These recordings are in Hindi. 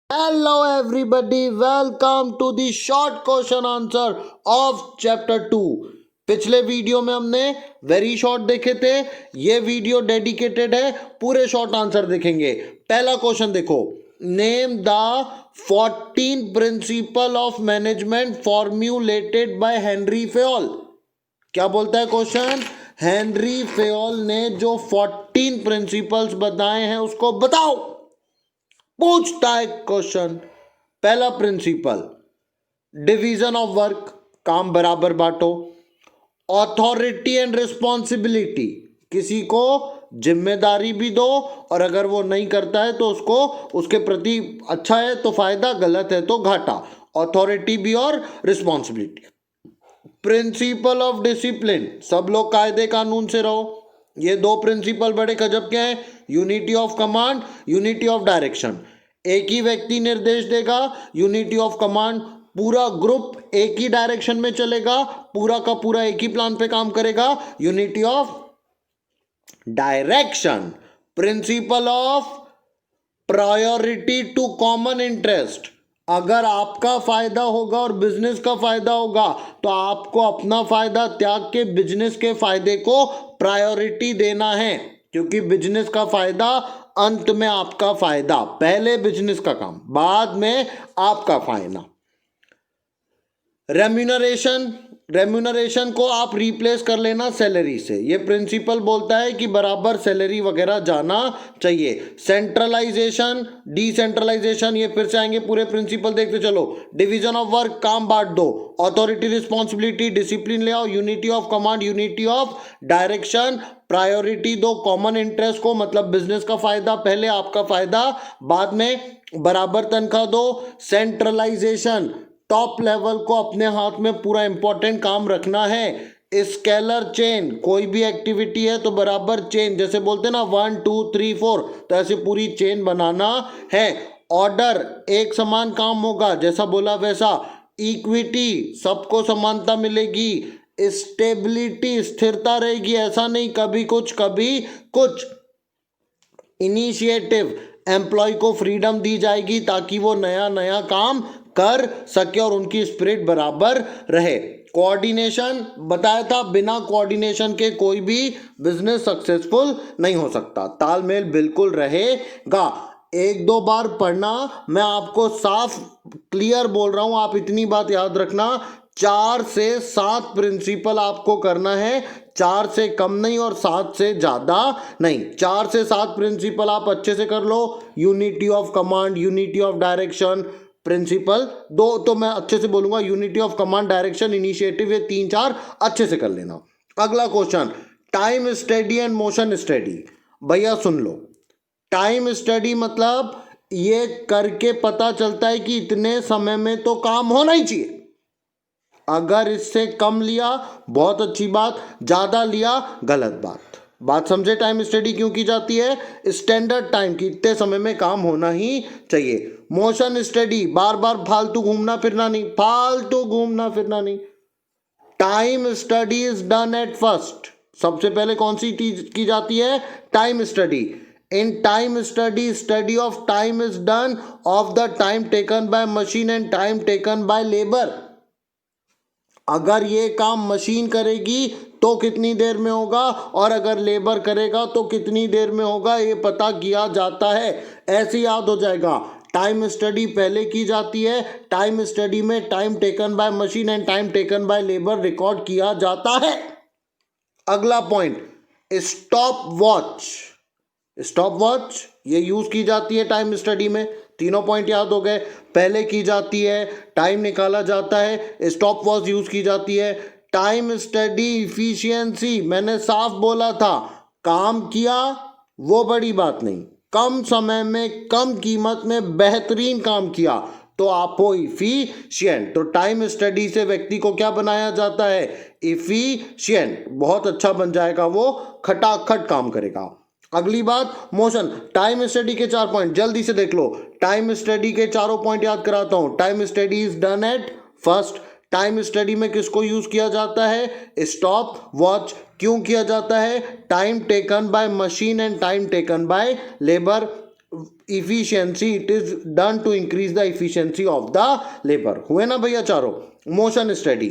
Hello everybody, welcome to the short question answer of chapter 2। पिछले वीडियो में हमने वेरी शॉर्ट देखे थे, ये वीडियो डेडिकेटेड है पूरे शॉर्ट आंसर देखेंगे। पहला क्वेश्चन देखो, name the 14 principle of management formulated by Henri Fayol. क्या बोलता है क्वेश्चन? हेनरी फेयोल ने जो 14 प्रिंसिपल्स बताए हैं उसको बताओ, पूछता है क्वेश्चन। पहला प्रिंसिपल, डिवीजन ऑफ वर्क, काम बराबर बांटो। अथॉरिटी एंड रिस्पॉन्सिबिलिटी, किसी को जिम्मेदारी भी दो और अगर वो नहीं करता है तो उसको उसके प्रति अच्छा है तो फायदा, गलत है तो घाटा। अथॉरिटी भी और रिस्पॉन्सिबिलिटी। प्रिंसिपल ऑफ डिसिप्लिन, सब लोग कायदे कानून से रहो। ये दो प्रिंसिपल बड़े गजब के हैं, unity of command, unity of direction. एक ही व्यक्ति निर्देश देगा, यूनिटी ऑफ कमांड। पूरा ग्रुप एक ही डायरेक्शन में चलेगा, पूरा का पूरा एक ही प्लान पे काम करेगा, unity of direction. Principle of priority to common interest, अगर आपका फायदा होगा और बिजनेस का फायदा होगा तो आपको अपना फायदा त्याग के बिजनेस के फायदे को प्रायोरिटी देना है, क्योंकि बिजनेस का फायदा अंत में आपका फायदा, पहले बिजनेस का काम बाद में आपका फायदा। रेम्यूनरेशन, रेम्यूनरेशन को आप रिप्लेस कर लेना सैलरी से। ये प्रिंसिपल बोलता है कि बराबर सैलरी वगैरह जाना चाहिए। सेंट्रलाइजेशन, डिसेंट्रलाइजेशन, ये फिर से आएंगे, पूरे प्रिंसिपल देखते चलो। डिवीजन ऑफ वर्क, काम बांट दो। अथॉरिटी रिस्पॉन्सिबिलिटी, डिसिप्लिन ले आओ। Unity of command, unity of direction. Priority दो कॉमन इंटरेस्ट को, मतलब बिजनेस का फायदा पहले, आपका फायदा बाद में। बराबर तनख्वाह दो। सेंट्रलाइजेशन, टॉप लेवल को अपने हाथ में पूरा इंपॉर्टेंट काम रखना है। स्केलर चेन, कोई भी एक्टिविटी है तो बराबर चेन, जैसे बोलते हैं ना 1 2 3 4, तो ऐसे पूरी चेन बनाना है। ऑर्डर, एक समान काम होगा, जैसा बोला वैसा। इक्विटी, सबको समानता मिलेगी। स्टेबिलिटी, स्थिरता रहेगी, ऐसा नहीं कभी कुछ कभी कुछ। इनिशिएटिव, एम्प्लॉय को फ्रीडम दी जाएगी ताकि वो नया नया काम कर सके और उनकी स्पिरिट बराबर रहे। कोऑर्डिनेशन, बताया था बिना कोऑर्डिनेशन के कोई भी बिजनेस सक्सेसफुल नहीं हो सकता, तालमेल बिल्कुल रहेगा। एक दो बार पढ़ना, मैं आपको साफ क्लियर बोल रहा हूं, आप इतनी बात याद रखना, 4 से 7 प्रिंसिपल आपको करना है, 4 से कम नहीं और 7 से ज़्यादा नहीं। 4 से 7 प्रिंसिपल आप अच्छे से कर लो। Unity of command, unity of direction, principle दो तो मैं अच्छे से बोलूंगा, unity of command, direction, initiative, ये 3 4 अच्छे से कर लेना। अगला question, time study and motion study. भैया सुन लो, टाइम स्टडी मतलब ये करके पता चलता है कि इतने समय में तो काम होना ही चाहिए। अगर इससे कम लिया बहुत अच्छी बात, ज्यादा लिया गलत बात। बात समझे? टाइम स्टडी क्यों की जाती है? स्टैंडर्ड टाइम की इतने समय में काम होना ही चाहिए। मोशन स्टडी, बार बार फालतू घूमना फिरना नहीं, फालतू घूमना फिरना नहीं। Time study is done at first, सबसे पहले कौन सी चीज की जाती है? Time study. In time study, study of time is done of the time taken by machine and time taken by labour. अगर ये काम मशीन करेगी तो कितनी देर में होगा और अगर लेबर करेगा तो कितनी देर में होगा, ये पता किया जाता है। ऐसे याद हो जाएगा। टाइम स्टडी पहले की जाती है, टाइम स्टडी में time taken by machine and time taken by labour record किया जाता है। अगला point, stop watch. Stop watch ये यूज की जाती है टाइम स्टडी में। तीनों पॉइंट याद हो गए। पहले की जाती है, टाइम निकाला जाता है, स्टॉप वॉच यूज की जाती है। टाइम स्टडी इफिशियंसी, मैंने साफ बोला था, काम किया वो बड़ी बात नहीं, कम समय में कम कीमत में बेहतरीन काम किया तो आप हो इफिशिएंट। तो टाइम स्टडी से व्यक्ति को क्या बनाया जाता है? इफिशिएंट, बहुत अच्छा बन जाएगा वो, खटाखट काम करेगा। अगली बात, मोशन। टाइम स्टडी के 4 पॉइंट जल्दी से देख लो। टाइम स्टडी के चारों पॉइंट याद कराता हूं। Time study is done at first, time study में किसको यूज किया जाता है? Stop watch. क्यों किया जाता है? Time taken by machine and time taken by labour. Efficiency, it is done to increase the efficiency of the labour. हुए ना भैया चारों। मोशन स्टडी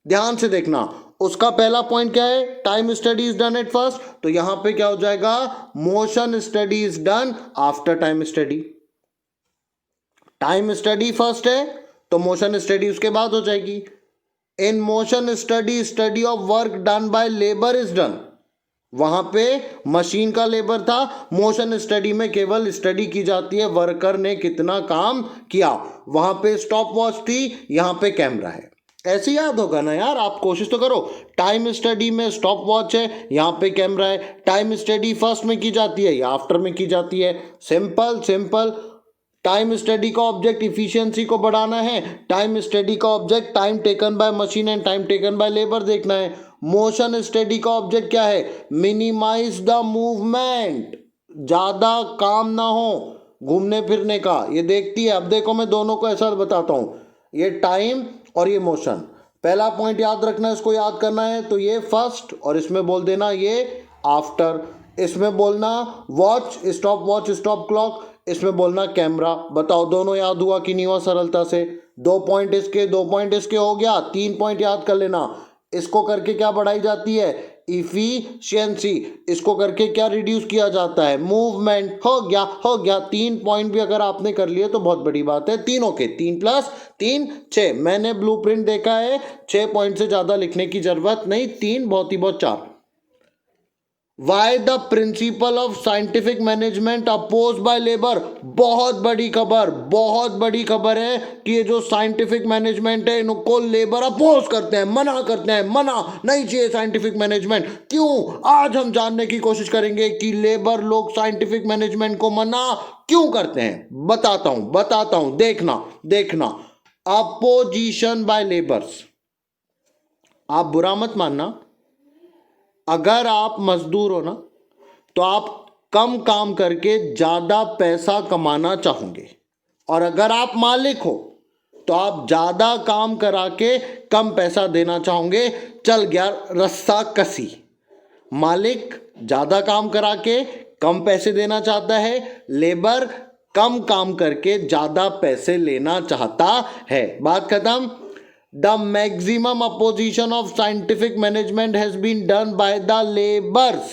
ध्यान से देखना, उसका पहला पॉइंट क्या है, time study is done at first, तो यहां पे क्या हो जाएगा, motion study is done after time study. Time study first है तो मोशन स्टडी उसके बाद हो जाएगी। In motion study, study of work done by labour is done, वहां पे मशीन का लेबर था, मोशन स्टडी में केवल स्टडी की जाती है वर्कर ने कितना काम किया। वहां पे स्टॉप वॉच थी, यहां पे कैमरा है। ऐसे याद होगा ना यार, आप कोशिश तो करो। टाइम स्टडी में स्टॉप वॉच है, यहां पे कैमरा है। टाइम स्टडी फर्स्ट में की जाती है या आफ्टर में की जाती है, सिंपल सिंपल। टाइम स्टडी का ऑब्जेक्ट इफिशियंसी को बढ़ाना है, टाइम स्टडी का object time taken by machine and time taken by labour देखना है। मोशन स्टडी का ऑब्जेक्ट क्या है, मिनिमाइज द मूवमेंट, ज्यादा काम ना हो घूमने फिरने का, ये देखती है। अब देखो मैं दोनों को ऐसा बताता हूं, ये टाइम और ये मोशन। पहला पॉइंट याद रखना है, इसको याद करना है, तो ये फर्स्ट और इसमें बोल देना ये आफ्टर, इसमें बोलना watch, stop watch, stop clock, इसमें बोलना कैमरा। बताओ दोनों याद हुआ कि नहीं हुआ सरलता से। 2 पॉइंट इसके, 2 पॉइंट इसके हो गया, 3 पॉइंट याद कर लेना। इसको करके क्या बढ़ाई जाती है, इफिशियंसी, इसको करके क्या रिड्यूस किया जाता है, मूवमेंट। हो गया हो गया, 3 पॉइंट भी अगर आपने कर लिए तो बहुत बड़ी बात है। तीनों के 3 + 3 6, मैंने ब्लूप्रिंट देखा है, 6 पॉइंट से ज्यादा लिखने की जरूरत नहीं, 3 बहुत ही बहुत 4। Why the principle of scientific management oppose by labour, बहुत बड़ी खबर, बहुत बड़ी खबर है कि ये जो साइंटिफिक मैनेजमेंट है इनको लेबर अपोज करते हैं, मना करते हैं, मना नहीं चाहिए साइंटिफिक मैनेजमेंट। क्यों, आज हम जानने की कोशिश करेंगे कि लेबर लोग साइंटिफिक मैनेजमेंट को मना क्यों करते हैं। बताता हूं, देखना देखना। अपोजिशन बाय लेबर्स, आप बुरा मत मानना, अगर आप मजदूर हो ना तो आप कम काम करके ज्यादा पैसा कमाना चाहोगे, और अगर आप मालिक हो तो आप ज्यादा काम करा के कम पैसा देना चाहोगे। चल गया रस्सा कसी, मालिक ज्यादा काम करा के कम पैसे देना चाहता है, लेबर कम काम करके ज्यादा पैसे लेना चाहता है। बात खत्म। The maximum opposition of scientific management has been done by the laborers.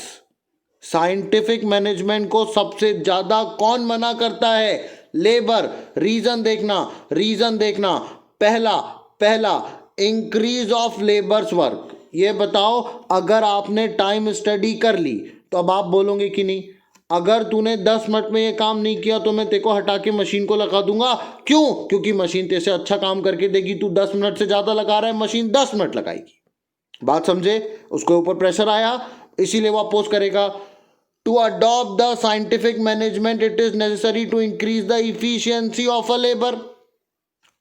Scientific management को सबसे ज्यादा कौन मना करता है, लेबर। रीजन देखना, पहला इंक्रीज ऑफ लेबर्स वर्क। ये बताओ, अगर आपने टाइम स्टडी कर ली तो अब आप बोलोगे कि नहीं, अगर तूने 10 मिनट में ये काम नहीं किया तो मैं तेरे को हटा के मशीन को लगा दूंगा। क्यों, क्योंकि मशीन तेरे से अच्छा काम करके देगी, तू 10 मिनट से ज्यादा लगा रहा है, मशीन 10 मिनट लगाएगी। बात समझे, उसके ऊपर प्रेशर आया इसीलिए वो अपोज करेगा। To adopt the scientific management it is necessary to increase the efficiency of a labour.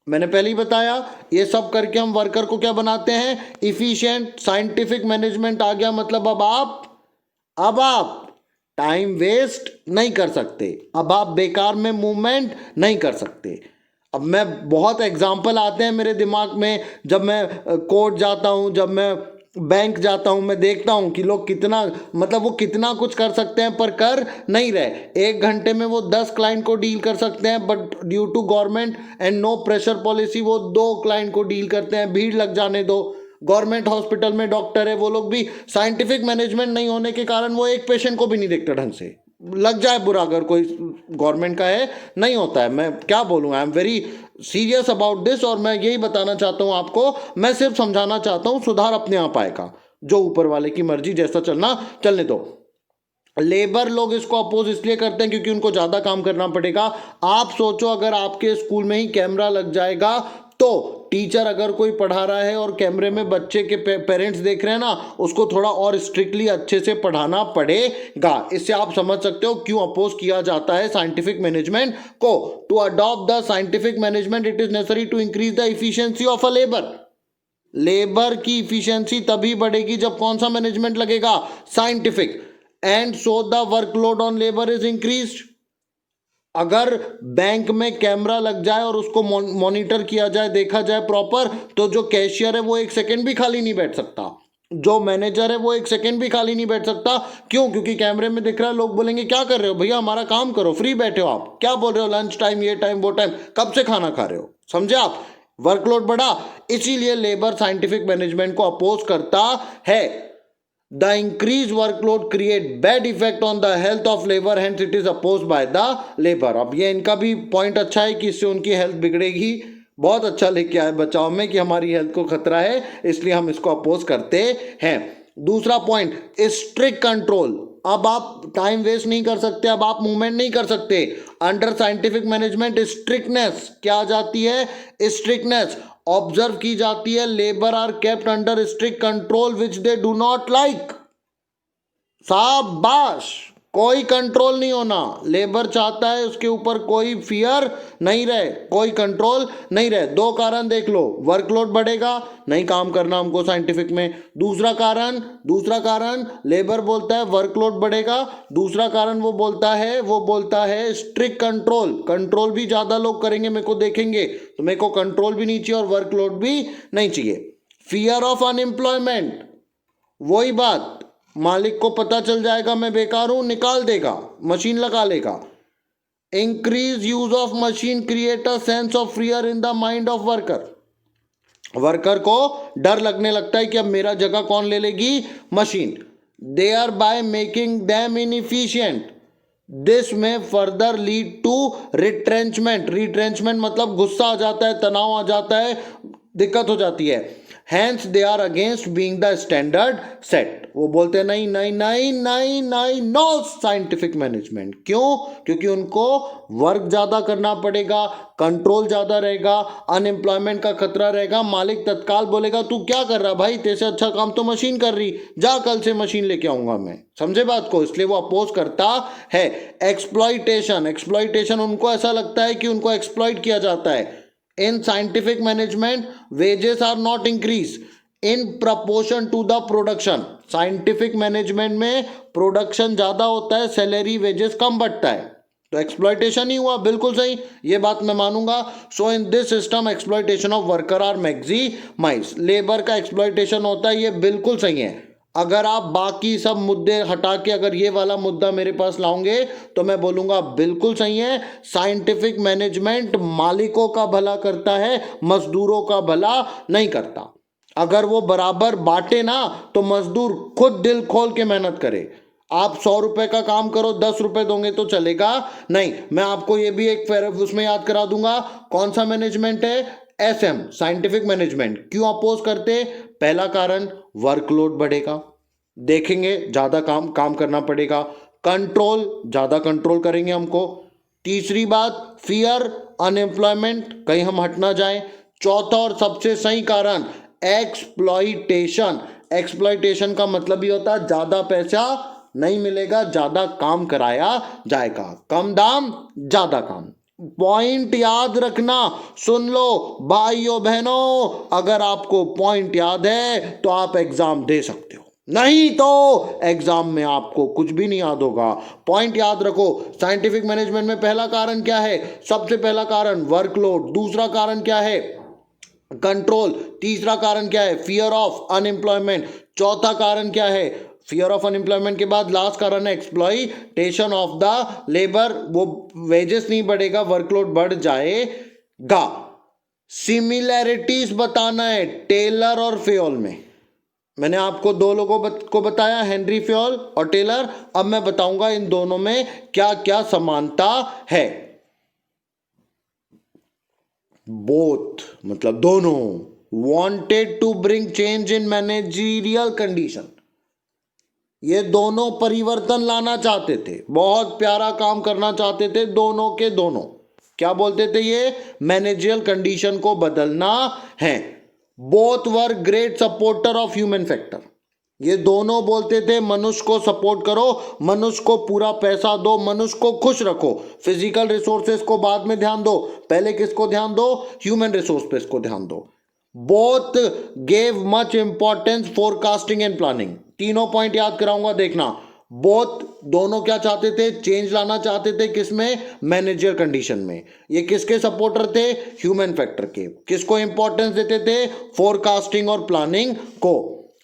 मैंने पहले ही बताया, ये सब करके हम वर्कर को क्या बनाते हैं, इफिशिएंट। साइंटिफिक मैनेजमेंट आ गया मतलब अब आप टाइम वेस्ट नहीं कर सकते, अब आप बेकार में मूवमेंट नहीं कर सकते। अब मैं बहुत एग्जाम्पल आते हैं मेरे दिमाग में, जब मैं कोर्ट जाता हूँ, जब मैं बैंक जाता हूँ, मैं देखता हूँ कि लोग कितना, मतलब वो कितना कुछ कर सकते हैं पर कर नहीं रहे। 1 घंटे में वो 10 क्लाइंट को डील कर सकते हैं, but due to government and no pressure policy वो 2 क्लाइंट को डील करते हैं। भीड़ लग जाने दो, गवर्नमेंट हॉस्पिटल में डॉक्टर है, वो लोग भी साइंटिफिक मैनेजमेंट नहीं होने के कारण वो एक पेशेंट को भी नहीं देखते ढंग से। लग जाए बुरा अगर कोई गवर्नमेंट का है, नहीं होता है। मैं क्या बोलूँ, I am very serious about this, और मैं यही बताना चाहता हूँ आपको, मैं सिर्फ समझाना चाहता हूँ, सुधार अपने आप आएगा, जो ऊपर वाले की मर्जी, जैसा चलना चलने दो। लेबर लोग इसको अपोज इसलिए करते हैं क्योंकि उनको ज़्यादा काम करना पड़ेगा। आप सोचो, अगर आपके स्कूल में ही कैमरा लग जाएगा तो टीचर अगर कोई पढ़ा रहा है और कैमरे में बच्चे के पेरेंट्स देख रहे हैं ना, उसको थोड़ा और स्ट्रिक्टली अच्छे से पढ़ाना पड़ेगा। इससे आप समझ सकते हो क्यों अपोज किया जाता है साइंटिफिक मैनेजमेंट को। To adopt the scientific management it is necessary to increase the efficiency of a labour. Labour की इफिशियंसी तभी बढ़ेगी जब कौन सा मैनेजमेंट लगेगा, scientific. And so the workload on labour is increased. अगर बैंक में कैमरा लग जाए और उसको मॉनिटर किया जाए, देखा जाए प्रॉपर, तो जो कैशियर है वो 1 सेकंड भी खाली नहीं बैठ सकता। जो मैनेजर है वो एक सेकंड भी खाली नहीं बैठ सकता। क्यों? क्योंकि कैमरे में दिख रहा है, लोग बोलेंगे क्या कर रहे हो भैया, हमारा काम करो, फ्री बैठे हो आप, क्या बोल रहे हो, लंच टाइम, ये टाइम, वो टाइम, कब से खाना खा रहे हो, समझे आप, वर्कलोड बढ़ा। इसीलिए लेबर साइंटिफिक मैनेजमेंट को अपोज करता है। The increase workload create bad effect on the health of labour, hence it is oppose by the labour. अब ये इनका भी पॉइंट अच्छा है कि इससे उनकी हेल्थ बिगड़ेगी। बहुत अच्छा लेके आए बचाव में कि हमारी हेल्थ को खतरा है, इसलिए हम इसको अपोज करते हैं। दूसरा पॉइंट, स्ट्रिक्ट कंट्रोल। अब आप टाइम वेस्ट नहीं कर सकते, अब आप मूवमेंट नहीं कर सकते। अंडर साइंटिफिक मैनेजमेंट स्ट्रिक्टनेस क्या आ जाती है? स्ट्रिक्टनेस ऑब्जर्व की जाती है। Labour are kept under strict control which they do not like. शाबाश, कोई कंट्रोल नहीं होना। लेबर चाहता है उसके ऊपर कोई फियर नहीं रहे, कोई कंट्रोल नहीं रहे। दो कारण देख लो, वर्कलोड बढ़ेगा, नहीं काम करना हमको साइंटिफिक में। दूसरा कारण लेबर बोलता है वर्कलोड बढ़ेगा। दूसरा कारण वो बोलता है स्ट्रिक्ट कंट्रोल। कंट्रोल भी ज्यादा लोग करेंगे, मेरे को देखेंगे तो मेरे को कंट्रोल भी नहीं चाहिए और वर्कलोड भी नहीं चाहिए। फियर ऑफ अनएम्प्लॉयमेंट, वही बात, मालिक को पता चल जाएगा मैं बेकार हूं, निकाल देगा, मशीन लगा लेगा। Increase use of machine create a sense of fear in the mind of worker को डर लगने लगता है कि अब मेरा जगह कौन ले लेगी? Machine. They are by making them inefficient, this में फर्दर लीड टू रिट्रेंचमेंट मतलब गुस्सा आ जाता है, तनाव आ जाता है, दिक्कत हो जाती है। Hence they are against being the standard set. वो बोलते हैं नहीं नहीं नहीं नहीं नहीं, नो साइंटिफिक मैनेजमेंट। क्यों? क्योंकि उनको वर्क ज्यादा करना पड़ेगा, कंट्रोल ज्यादा रहेगा, अनएम्प्लॉयमेंट का खतरा रहेगा। मालिक तत्काल बोलेगा तू क्या कर रहा भाई, तेरे से अच्छा काम तो मशीन कर रही, जा कल से मशीन लेके आऊंगा मैं। समझे बात को? इसलिए वो अपोज करता है। एक्सप्लॉइटेशन उनको ऐसा लगता है कि उनको एक्सप्लॉइट किया जाता है। In scientific management, wages are not increased in proportion to the production. Scientific management में प्रोडक्शन ज्यादा होता है, सैलरी वेजेस कम बढ़ता है, तो एक्सप्लॉइटेशन ही हुआ। बिल्कुल सही, ये बात मैं मानूंगा। So in this system exploitation of worker are maximize. Labour का एक्सप्लॉइटेशन होता है, ये बिल्कुल सही है। अगर आप बाकी सब मुद्दे हटा के अगर ये वाला मुद्दा मेरे पास लाओगे तो मैं बोलूंगा बिल्कुल सही है। साइंटिफिक मैनेजमेंट मालिकों का भला करता है, मजदूरों का भला नहीं करता। अगर वो बराबर बांटे ना तो मजदूर खुद दिल खोल के मेहनत करे। आप 100 रुपए का काम करो, 10 रुपए दोगे तो चलेगा नहीं। मैं आपको ये भी एक उसमें याद करा दूंगा, कौन सा मैनेजमेंट है? SM, scientific management. क्यों अपोज करते? पहला कारण वर्कलोड बढ़ेगा, देखेंगे ज्यादा काम करना पड़ेगा, कंट्रोल ज्यादा कंट्रोल करेंगे हमको। तीसरी बात, फियर अनएम्प्लॉयमेंट, कहीं हम हट ना जाए। चौथा और सबसे सही कारण एक्सप्लॉइटेशन का मतलब ही होता है ज्यादा पैसा नहीं मिलेगा, ज्यादा काम कराया जाएगा, कम दाम ज्यादा काम। पॉइंट याद रखना, सुन लो भाइयों बहनों, अगर आपको पॉइंट याद है तो आप एग्जाम दे सकते हो, नहीं तो एग्जाम में आपको कुछ भी नहीं याद होगा। पॉइंट याद रखो। साइंटिफिक मैनेजमेंट में पहला कारण क्या है? सबसे पहला कारण वर्कलोड। दूसरा कारण क्या है? कंट्रोल। तीसरा कारण क्या है? Fear of unemployment. चौथा कारण क्या है? फियर ऑफ अनएम्प्लॉयमेंट के बाद लास्ट कारण है एक्सप्लॉइटेशन ऑफ द लेबर। वो वेजेस नहीं बढ़ेगा, वर्कलोड बढ़ जाएगा। सिमिलैरिटीज बताना है टेलर और फेयोल में। मैंने आपको दो लोगों को बताया, हेनरी फेयोल और टेलर। अब मैं बताऊंगा इन दोनों में क्या क्या समानता है। बोथ मतलब दोनों wanted to bring change in managerial condition. ये दोनों परिवर्तन लाना चाहते थे, बहुत प्यारा काम करना चाहते थे, दोनों के दोनों। क्या बोलते थे ये? मैनेजरियल कंडीशन को बदलना है। Both were great supporter of human factor. ये दोनों बोलते थे मनुष्य को सपोर्ट करो, मनुष्य को पूरा पैसा दो, मनुष्य को खुश रखो, फिजिकल रिसोर्सेस को बाद में ध्यान दो, पहले किसको ध्यान दो? ह्यूमन रिसोर्स पे इसको ध्यान दो। Both gave much importance forecasting and planning. तीनों पॉइंट याद कराऊंगा, देखना। बोथ दोनों क्या चाहते थे? चेंज लाना चाहते थे, किसमें? मैनेजर कंडीशन में। ये किसके सपोर्टर थे? ह्यूमन फैक्टर के। किसको इंपॉर्टेंस देते थे? फोरकास्टिंग और प्लानिंग को।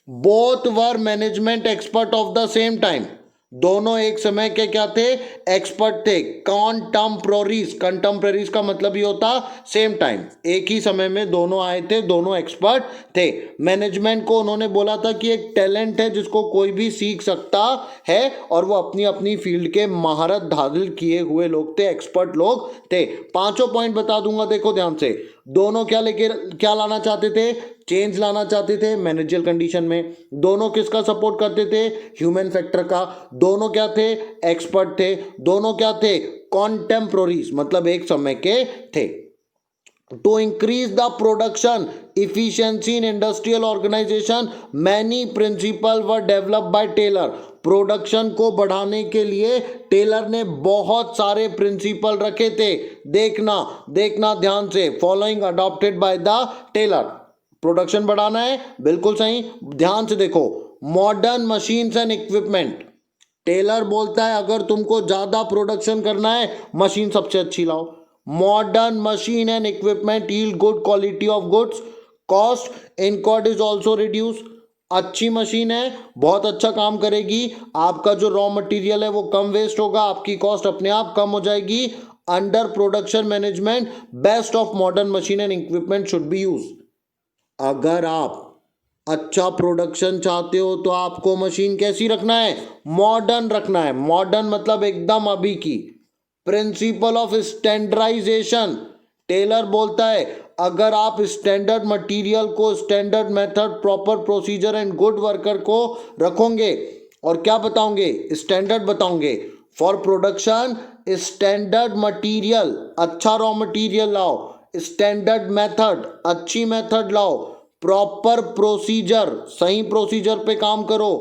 Both were management expert of the same time, दोनों एक समय के क्या थे, एक्सपर्ट थे। कॉन्टम्पोररीज, कंटम्पोररीज का मतलब ये होता सेम टाइम, एक ही समय में दोनों आए थे, दोनों एक्सपर्ट थे। मैनेजमेंट को उन्होंने बोला था कि एक टैलेंट है जिसको कोई भी सीख सकता है, और वो अपनी अपनी फील्ड के महारत हासिल किए हुए लोग थे, एक्सपर्ट लोग थे। पांचों पॉइंट बता दूंगा, देखो ध्यान से। दोनों क्या लाना चाहते थे, चेंज लाना चाहते थे मैनेजरियल कंडीशन में। दोनों किसका सपोर्ट करते थे, ह्यूमन फैक्टर का। दोनों क्या थे, एक्सपर्ट थे। दोनों क्या थे, कॉन्टेम्पोररीज, मतलब एक समय के थे। To increase the production efficiency in industrial organization many principles were developed by Taylor. Production को बढ़ाने के लिए टेलर ने बहुत सारे प्रिंसिपल रखे थे। देखना ध्यान से, following adopted by the Taylor. Production बढ़ाना है, बिल्कुल सही, ध्यान से देखो। Modern machines and equipment, Taylor बोलता है अगर तुमको ज्यादा प्रोडक्शन करना है, मशीन सबसे अच्छी लाओ। Modern machine and equipment yield good quality of goods, cost incurred is also reduce. अच्छी मशीन है, बहुत अच्छा काम करेगी, आपका जो रॉ मटेरियल है वो कम वेस्ट होगा, आपकी कॉस्ट अपने आप कम हो जाएगी। Under production management best of modern machine and equipment should be use. अगर आप अच्छा प्रोडक्शन चाहते हो तो आपको मशीन कैसी रखना है, मॉडर्न रखना है। मॉडर्न मतलब एकदम अभी की। प्रिंसिपल ऑफ स्टैंडर्डाइजेशन, टेलर बोलता है अगर आप स्टैंडर्ड मटेरियल को, standard method, proper procedure and good worker को रखोगे और क्या बताओगे, स्टैंडर्ड बताओगे फॉर प्रोडक्शन, स्टैंडर्ड मटेरियल, अच्छा रॉ मटेरियल लाओ, स्टैंडर्ड मेथड, अच्छी मेथड लाओ, प्रॉपर प्रोसीजर, सही प्रोसीजर पे काम करो,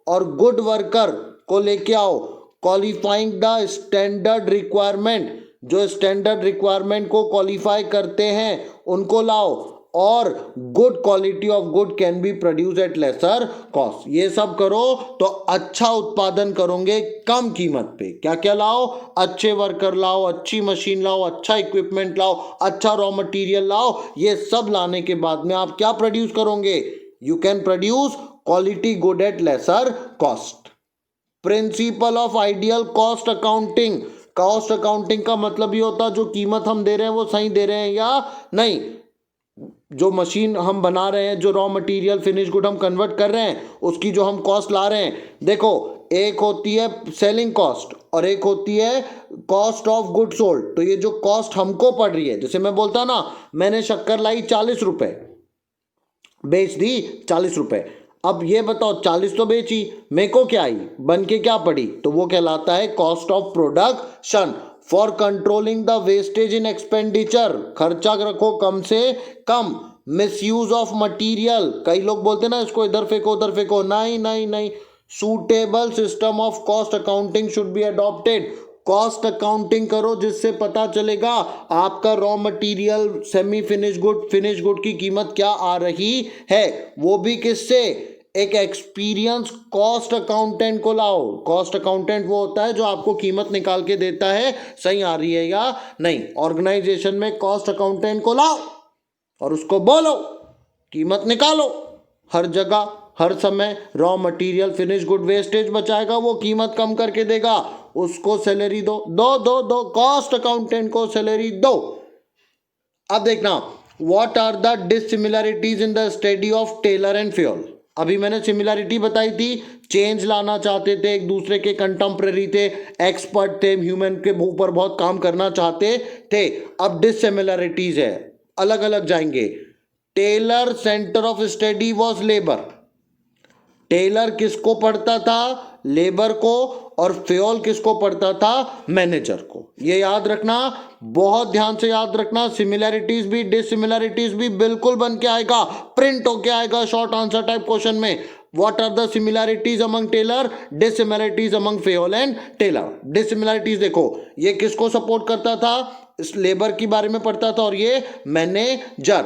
और गुड वर्कर को लेके आओ। क्वालिफाइंग द स्टैंडर्ड रिक्वायरमेंट, जो स्टैंडर्ड रिक्वायरमेंट को क्वालिफाई करते हैं उनको लाओ, और good quality of good can be produce at lesser cost. ये सब करो तो अच्छा उत्पादन करोगे कम कीमत पे। क्या क्या लाओ, अच्छे वर्कर लाओ, अच्छी मशीन लाओ, अच्छा इक्विपमेंट लाओ, अच्छा रॉ मटेरियल लाओ। ये सब लाने के बाद में आप क्या प्रोड्यूस करोगे, you can produce quality good at lesser cost. Principle of ideal cost accounting, cost accounting का मतलब ये होता है जो कीमत हम दे रहे हैं वो सही दे रहे हैं या नहीं, जो मशीन हम बना रहे हैं, जो रॉ मटेरियल फिनिश गुड हम कन्वर्ट कर रहे हैं, उसकी जो हम कॉस्ट ला रहे हैं। देखो, एक होती है सेलिंग कॉस्ट और एक होती है कॉस्ट ऑफ गुड सोल्ड। तो ये जो कॉस्ट हमको पड़ रही है, जैसे मैं बोलता ना, मैंने शक्कर लाई 40 रुपए, बेच दी 40 रुपए। अब ये बताओ 40 तो बेची, मेरे को क्या आई, बन के क्या पड़ी, तो वो कहलाता है cost of production. For controlling the wastage in expenditure, खर्चा रखो कम से कम। मिसयूज ऑफ मटेरियल, कई लोग बोलते हैं ना इसको इधर फेंको उधर फेंको, नहीं नहीं नहीं। Suitable system of cost accounting should be adopted. Cost accounting करो जिससे पता चलेगा आपका raw material, semi finish good की कीमत क्या आ रही है, वो भी किससे, एक एक्सपीरियंस कॉस्ट अकाउंटेंट को लाओ। कॉस्ट अकाउंटेंट वो होता है जो आपको कीमत निकाल के देता है सही आ रही है या नहीं। ऑर्गेनाइजेशन में कॉस्ट अकाउंटेंट को लाओ और उसको बोलो कीमत निकालो, हर जगह हर समय raw material finish good wastage बचाएगा, वो कीमत कम करके देगा, उसको सैलरी दो दो दो दो, कॉस्ट अकाउंटेंट को सैलरी दो। अब देखना, what are the dissimilarities in the study of Taylor and Fayol. अभी मैंने सिमिलरिटी बताई थी, चेंज लाना चाहते थे, एक दूसरे के कंटेम्पररी थे, एक्सपर्ट थे, ह्यूमन के ऊपर बहुत काम करना चाहते थे। अब डिसिमिलरिटीज है, अलग अलग जाएंगे। Taylor centre of study was labour, Taylor किसको पढ़ता था, लेबर को, और फ्योल किसको पढ़ता था, मैनेजर को। ये याद रखना, बहुत ध्यान से याद रखना। सिमिलैरिटीज भी डिसिमिलरिटीज भी बिल्कुल बन के आएगा, प्रिंट होके आएगा शॉर्ट आंसर टाइप क्वेश्चन में। What are the similarities among Taylor, dissimilarities among Fayol and Taylor. Dissimilarities देखो, ये किसको सपोर्ट करता था, इस लेबर के बारे में पढ़ता था, और ये मैनेजर।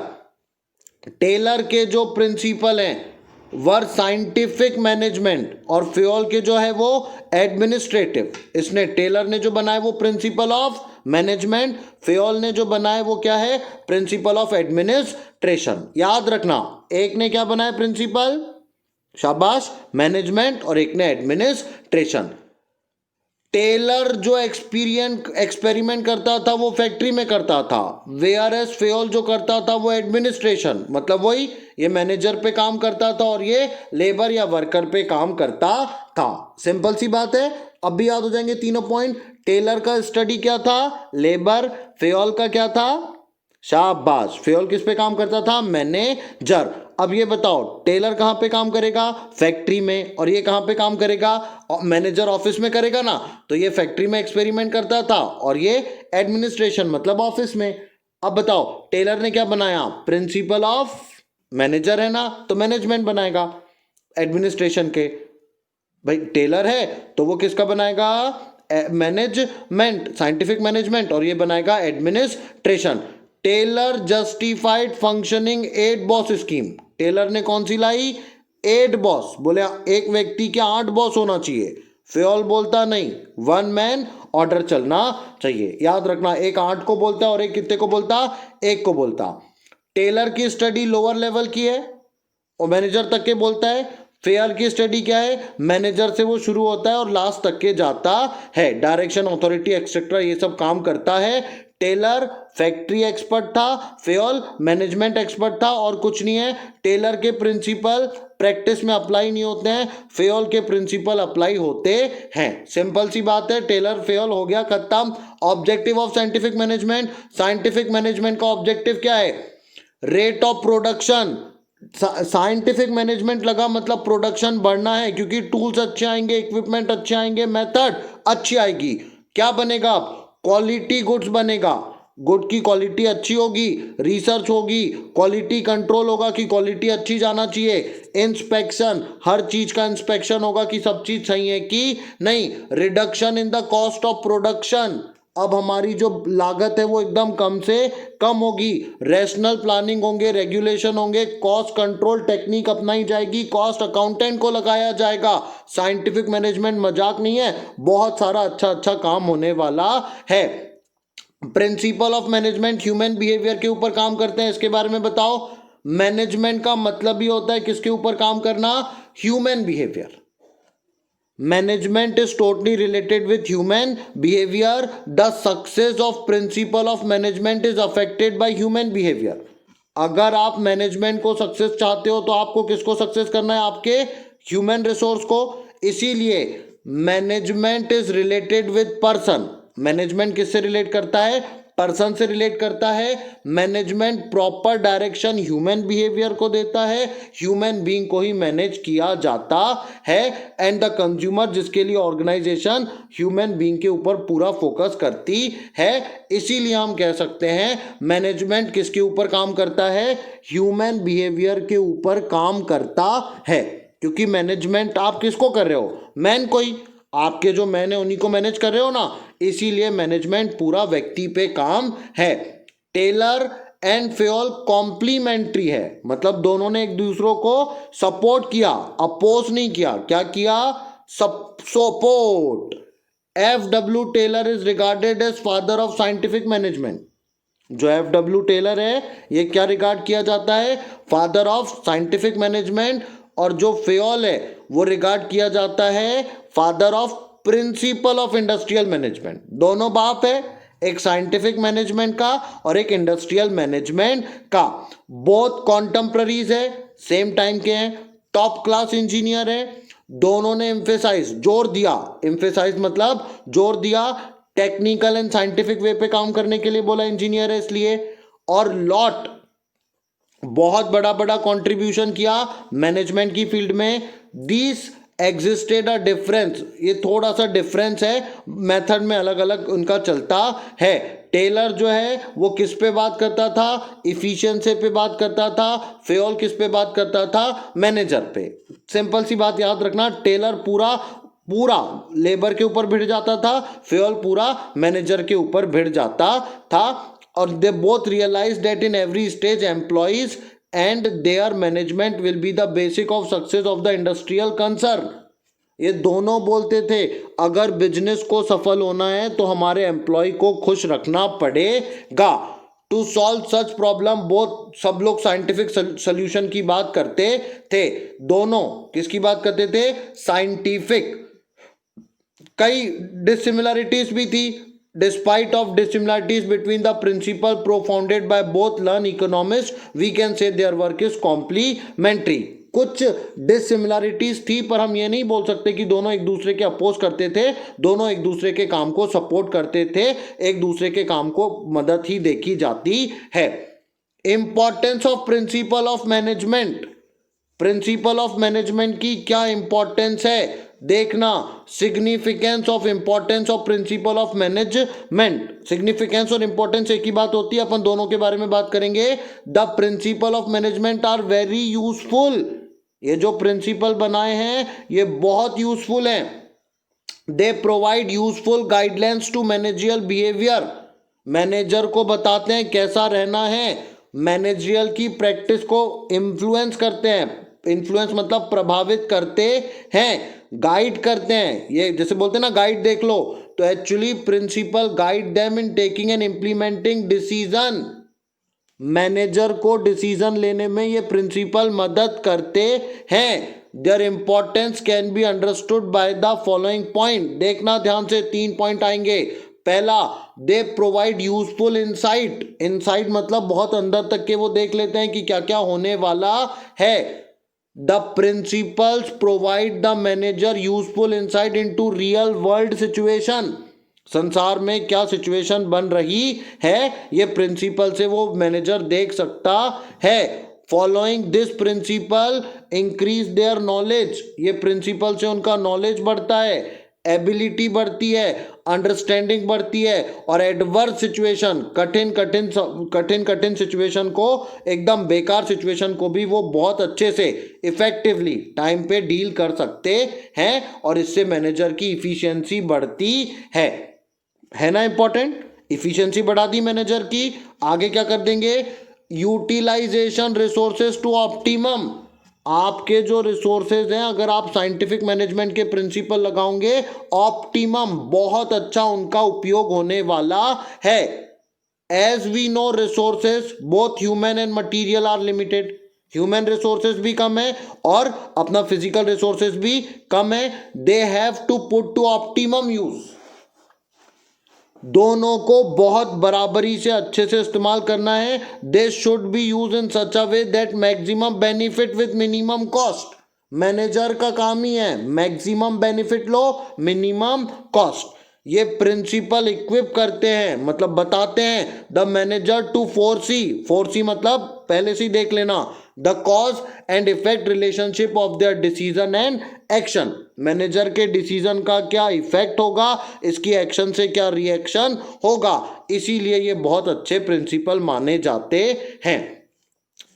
टेलर के जो प्रिंसिपल हैं वर साइंटिफिक मैनेजमेंट, और फ्योल के जो है वो एडमिनिस्ट्रेटिव। इसने, टेलर ने जो बनाया वो प्रिंसिपल ऑफ मैनेजमेंट, फ्योल ने जो बनाया वो क्या है, प्रिंसिपल ऑफ एडमिनिस्ट्रेशन। याद रखना, एक ने क्या बनाया प्रिंसिपल, शाबाश, मैनेजमेंट, और एक ने एडमिनिस्ट्रेशन। टेलर जो एक्सपेरिमेंट करता था वो फैक्ट्री में करता था, वेयरएस फेयोल जो करता था वो एडमिनिस्ट्रेशन, मतलब वही, ये मैनेजर पे काम करता था और ये लेबर या वर्कर पे काम करता था। सिंपल सी बात है, अब भी याद हो जाएंगे तीनों पॉइंट। टेलर का स्टडी क्या था? लेबर। फेयोल का क्या था? शाबाश, फेयोल किस पे काम करता था? मैनेजर। अब ये बताओ, टेलर कहाँ पे काम करेगा? फैक्ट्री में। और ये कहाँ पे काम करेगा? मैनेजर ऑफिस में करेगा ना। तो ये फैक्ट्री में एक्सपेरिमेंट करता था और ये एडमिनिस्ट्रेशन मतलब ऑफिस में। अब बताओ, टेलर ने क्या बनाया? प्रिंसिपल ऑफ, मैनेजर है ना तो मैनेजमेंट बनाएगा एडमिनिस्ट्रेशन के। भाई टेलर है तो वो किसका बनाएगा? मैनेजमेंट, साइंटिफिक मैनेजमेंट, और ये बनाएगा administration. Taylor justified functioning 8 boss scheme. Taylor ने कौन सी लाई? 8 बॉस। बोले एक व्यक्ति के 8 बॉस होना चाहिए। फेयोल बोलता नहीं, 1 मैन ऑर्डर चलना चाहिए। याद रखना, एक 8 को बोलता और एक कितने को बोलता? 1 को बोलता। टेलर की स्टडी लोअर लेवल की है और मैनेजर तक के बोलता है। फेयर की स्टडी क्या है? मैनेजर से वो शुरू होता है और लास्ट तक के जाता है। डायरेक्शन, अथॉरिटी, एक्सेट्रा, ये सब काम करता है। टेलर फैक्ट्री एक्सपर्ट था, फेयोल मैनेजमेंट एक्सपर्ट था, और कुछ नहीं है। टेलर के प्रिंसिपल प्रैक्टिस में अप्लाई नहीं होते हैं, फेयोल के प्रिंसिपल अप्लाई होते हैं। सिंपल सी बात है, टेलर फेयोल हो गया खत्म। Objective of scientific management, scientific management का ऑब्जेक्टिव क्या है? Rate of production. Scientific management लगा मतलब प्रोडक्शन बढ़ना है, क्योंकि टूल्स अच्छे आएंगे, इक्विपमेंट अच्छे आएंगे, मेथड अच्छी आएगी। क्या बनेगा? क्वालिटी गुड्स बनेगा। गुड की क्वालिटी अच्छी होगी, रिसर्च होगी, क्वालिटी कंट्रोल होगा कि क्वालिटी अच्छी जाना चाहिए, इंस्पेक्शन, हर चीज का इंस्पेक्शन होगा कि सब चीज सही है कि नहीं, reduction in the cost of production. अब हमारी जो लागत है वो एकदम कम से कम होगी। रैशनल प्लानिंग होंगे, रेगुलेशन होंगे, कॉस्ट कंट्रोल टेक्निक अपनाई जाएगी, कॉस्ट अकाउंटेंट को लगाया जाएगा। साइंटिफिक मैनेजमेंट मजाक नहीं है, बहुत सारा अच्छा अच्छा काम होने वाला है। Principal of management human behaviour के ऊपर काम करते हैं, इसके बारे में बताओ। मैनेजमेंट का मतलब ही होता है किसके ऊपर काम करना? Human behaviour. Management is totally related with human behavior. The success of principle of management is affected by human behavior. अगर आप मैनेजमेंट को सक्सेस चाहते हो तो आपको किसको सक्सेस करना है? आपके ह्यूमन रिसोर्स को। इसीलिए management is related with person. Management किससे रिलेट करता है? पर्सन से रिलेट करता है। Management proper direction human behaviour को देता है, ह्यूमन बीइंग को ही मैनेज किया जाता है। एंड द कंज्यूमर, जिसके लिए ऑर्गेनाइजेशन ह्यूमन बीइंग के ऊपर पूरा फोकस करती है। इसीलिए हम कह सकते हैं मैनेजमेंट किसके ऊपर काम करता है? ह्यूमन बिहेवियर के ऊपर काम करता है। क्योंकि मैनेजमेंट आप किसको कर रहे हो? मैन को ही। आपके जो मैन है उन्हीं को मैनेज कर रहे हो ना, इसीलिए मैनेजमेंट पूरा व्यक्ति पे काम है। टेलर एंड फेयोल कॉम्प्लीमेंट्री है, मतलब दोनों ने एक दूसरों को सपोर्ट किया, अपोज नहीं किया। क्या किया? Support. F.W. Taylor is regarded as father of scientific management. जो F.W. टेलर है ये क्या रिगार्ड किया जाता है? Father of scientific management. और जो फेयोल है वो रिगार्ड किया जाता है father of principle of industrial management. दोनों बाप है, एक साइंटिफिक मैनेजमेंट का और एक इंडस्ट्रियल मैनेजमेंट का। बोथ कॉन्टेम्पररीज है, सेम टाइम के हैं, टॉप क्लास इंजीनियर है। दोनों ने एम्फेसाइज, जोर दिया, एम्फेसाइज मतलब जोर दिया, टेक्निकल एंड साइंटिफिक वे पे काम करने के लिए बोला, इंजीनियर है इसलिए। और लॉट बहुत बड़ा बड़ा कंट्रीब्यूशन किया मैनेजमेंट की फील्ड में। दिस एग्जिस्टेड अ डिफरेंस, ये थोड़ा सा डिफरेंस है, मेथड में अलग अलग उनका चलता है। टेलर जो है वो किस पे बात करता था? इफिशिएंसी पे बात करता था। फेयोल किस पे बात करता था? मैनेजर पे। सिंपल सी बात याद रखना, टेलर पूरा पूरा लेबर के ऊपर भिड़ जाता था, फेयोल पूरा मैनेजर के ऊपर भिड़ जाता था। और they both realize that in every stage employees and their management will be the basic of success of the industrial concern. ये दोनों बोलते थे अगर बिजनेस को सफल होना है तो हमारे एम्प्लॉय को खुश रखना पड़ेगा। To solve such problem both, सब लोग साइंटिफिक सोल्यूशन की बात करते थे। दोनों किसकी बात करते थे? साइंटिफिक। कई डिसिमिलरिटीज भी थी। Despite of dissimilarities between the principle propounded by both learn economist, we can say their work is complementary. कुछ डिसिमिलरिटीज थी, पर हम ये नहीं बोल सकते कि दोनों एक दूसरे के अपोज करते थे। दोनों एक दूसरे के काम को सपोर्ट करते थे, एक दूसरे के काम को मदद ही देखी जाती है। Importance of principle of management. Principal of management की क्या इंपॉर्टेंस है देखना। Significance of importance of principle of management. Significance और इंपॉर्टेंस एक ही बात होती है, अपन दोनों के बारे में बात करेंगे। The principle of management are very useful. ये जो प्रिंसिपल बनाए हैं ये बहुत यूजफुल हैं। They provide useful guidelines to managerial behaviour. Manager को बताते हैं कैसा रहना है। मैनेजरियल की प्रैक्टिस को इन्फ्लुएंस करते हैं। इन्फ्लुएंस मतलब प्रभावित करते हैं, गाइड करते हैं। ये जैसे बोलते हैं ना गाइड देख लो, तो actually principle guide them in taking and implementing decision. Manager को डिसीजन लेने में ये प्रिंसिपल मदद करते हैं। Their importance can be understood by the following point. देखना ध्यान से, 3 पॉइंट आएंगे। पहला, they provide useful insight. Insight मतलब बहुत अंदर तक के वो देख लेते हैं कि क्या क्या होने वाला है। The principles provide the manager useful insight into real world situation. संसार में क्या सिचुएशन बन रही है ये प्रिंसिपल से वो मैनेजर देख सकता है। Following this principle increase their knowledge. ये प्रिंसिपल से उनका नॉलेज बढ़ता है, एबिलिटी बढ़ती है, अंडरस्टैंडिंग बढ़ती है, और एडवर्स सिचुएशन, कठिन सिचुएशन को, एकदम बेकार सिचुएशन को भी वो बहुत अच्छे से इफेक्टिवली टाइम पे डील कर सकते हैं, और इससे मैनेजर की इफिशियंसी बढ़ती है ना। इंपॉर्टेंट, इफिशियंसी बढ़ा दी मैनेजर की। आगे क्या कर देंगे? Utilization resources to optimum. आपके जो रिसोर्सेज हैं, अगर आप साइंटिफिक मैनेजमेंट के प्रिंसिपल लगाओगे, ऑप्टिमम बहुत अच्छा उनका उपयोग होने वाला है। As we know resources both human and material are limited. Human resources भी कम है और अपना फिजिकल रिसोर्सेज भी कम है। They have to put to optimum use. दोनों को बहुत बराबरी से अच्छे से इस्तेमाल करना है। They should be use in such a way that maximum benefit with minimum cost. Manager का काम ही है मैक्सिमम बेनिफिट लो, मिनिमम कॉस्ट। ये प्रिंसिपल इक्विप करते हैं, मतलब बताते हैं द मैनेजर टू फोरसी मतलब पहले से देख लेना, the cause and effect relationship of their decision and action. Manager के डिसीजन का क्या इफेक्ट होगा, इसकी एक्शन से क्या रिएक्शन होगा। इसीलिए ये बहुत अच्छे प्रिंसिपल माने जाते हैं।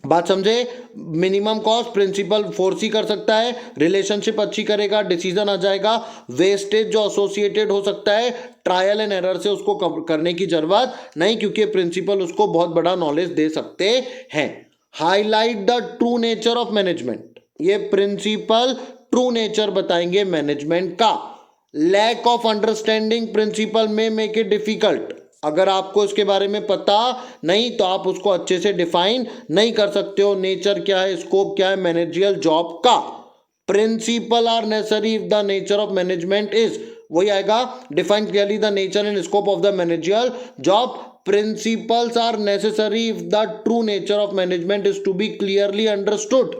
बात समझे? मिनिमम कॉस्ट प्रिंसिपल फोर्सी कर सकता है, रिलेशनशिप अच्छी करेगा, डिसीजन आ जाएगा। वेस्टेज जो एसोसिएटेड हो सकता है ट्रायल एंड एरर से, उसको करने की जरूरत नहीं, क्योंकि प्रिंसिपल उसको बहुत बड़ा नॉलेज दे सकते हैं। Highlight the true nature of management. ये प्रिंसिपल ट्रू नेचर बताएंगे मैनेजमेंट का। लैक ऑफ अंडरस्टैंडिंग प्रिंसिपल में मेक इट डिफिकल्ट। अगर आपको इसके बारे में पता नहीं तो आप उसको अच्छे से डिफाइन नहीं कर सकते हो। नेचर क्या है, स्कोप क्या है मैनेजरियल जॉब का। Principle are necessary if the nature of management is, वही आएगा, define clearly the nature and scope of the managerial job. Principles are necessary if the true nature of management is to be clearly understood.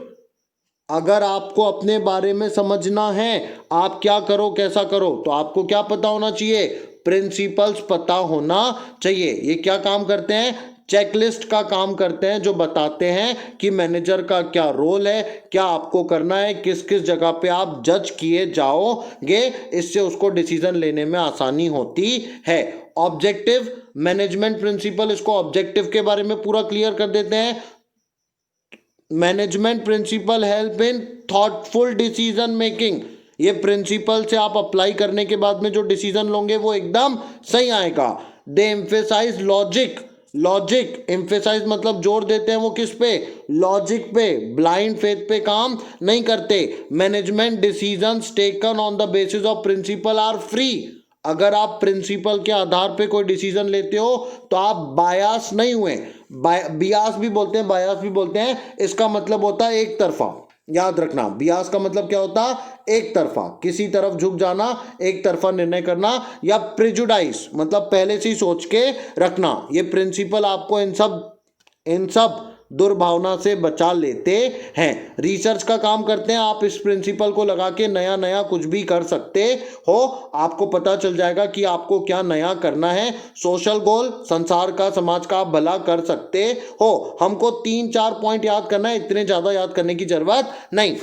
अगर आपको अपने बारे में समझना है, आप क्या करो कैसा करो, तो आपको क्या पता होना चाहिए? प्रिंसिपल्स पता होना चाहिए। ये क्या काम करते हैं? चेकलिस्ट का काम करते हैं, जो बताते हैं कि मैनेजर का क्या रोल है, क्या आपको करना है, किस किस जगह पे आप जज किए जाओगे। इससे उसको डिसीजन लेने में आसानी होती है। ऑब्जेक्टिव मैनेजमेंट प्रिंसिपल, इसको ऑब्जेक्टिव के बारे में पूरा क्लियर कर देते हैं। Management principle help in thoughtful decision making. ये प्रिंसिपल से आप अप्लाई करने के बाद में जो डिसीजन लोगे वो एकदम सही आएगा। दे एम्फेसाइज लॉजिक एम्फेसाइज मतलब जोर देते हैं वो किस पे? लॉजिक पे। ब्लाइंड फेथ पे काम नहीं करते। Management decisions taken on the basis of principle are free. अगर आप प्रिंसिपल के आधार पे कोई डिसीजन लेते हो तो आप बायास नहीं हुए। बियास भी बोलते हैं, बायास भी बोलते हैं, इसका मतलब होता है एक तरफा। याद रखना, बियास का मतलब क्या होता है? एक तरफा, किसी तरफ झुक जाना, एक तरफा निर्णय करना। या प्रिजुडाइस मतलब पहले से ही सोच के रखना। ये प्रिंसिपल आपको इन सब दुर्भावना से बचा लेते हैं। रिसर्च का काम करते हैं, आप इस प्रिंसिपल को लगा के नया नया कुछ भी कर सकते हो। आपको पता चल जाएगा कि आपको क्या नया करना है। सोशल गोल, संसार का, समाज का आप भला कर सकते हो। हमको 3-4 पॉइंट याद करना है, इतने ज्यादा याद करने की जरूरत नहीं।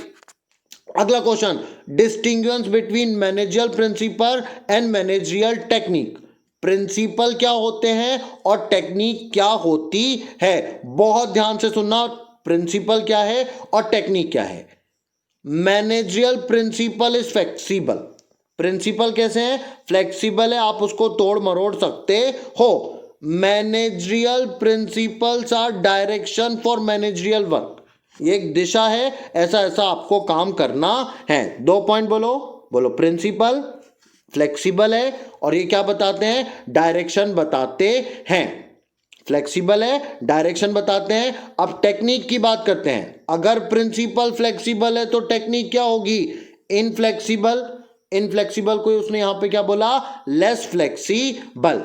अगला question, distinguish between managerial principle and managerial technique. Principle क्या होते हैं और टेक्निक क्या होती है? बहुत ध्यान से सुनना, प्रिंसिपल क्या है और टेक्निक क्या है। Managerial principle is flexible. Principle कैसे हैं? फ्लेक्सिबल है, आप उसको तोड़ मरोड़ सकते हो। Managerial principles are direction for managerial work. ये एक दिशा है, ऐसा ऐसा आपको काम करना है। 2 पॉइंट बोलो। प्रिंसिपल फ्लेक्सिबल है और ये क्या बताते हैं? डायरेक्शन बताते हैं। फ्लेक्सिबल है, डायरेक्शन बताते हैं। अब टेक्निक की बात करते हैं। अगर प्रिंसिपल फ्लेक्सिबल है तो टेक्निक क्या होगी? इनफ्लेक्सिबल। इनफ्लेक्सिबल को उसने यहां पे क्या बोला? Less flexible.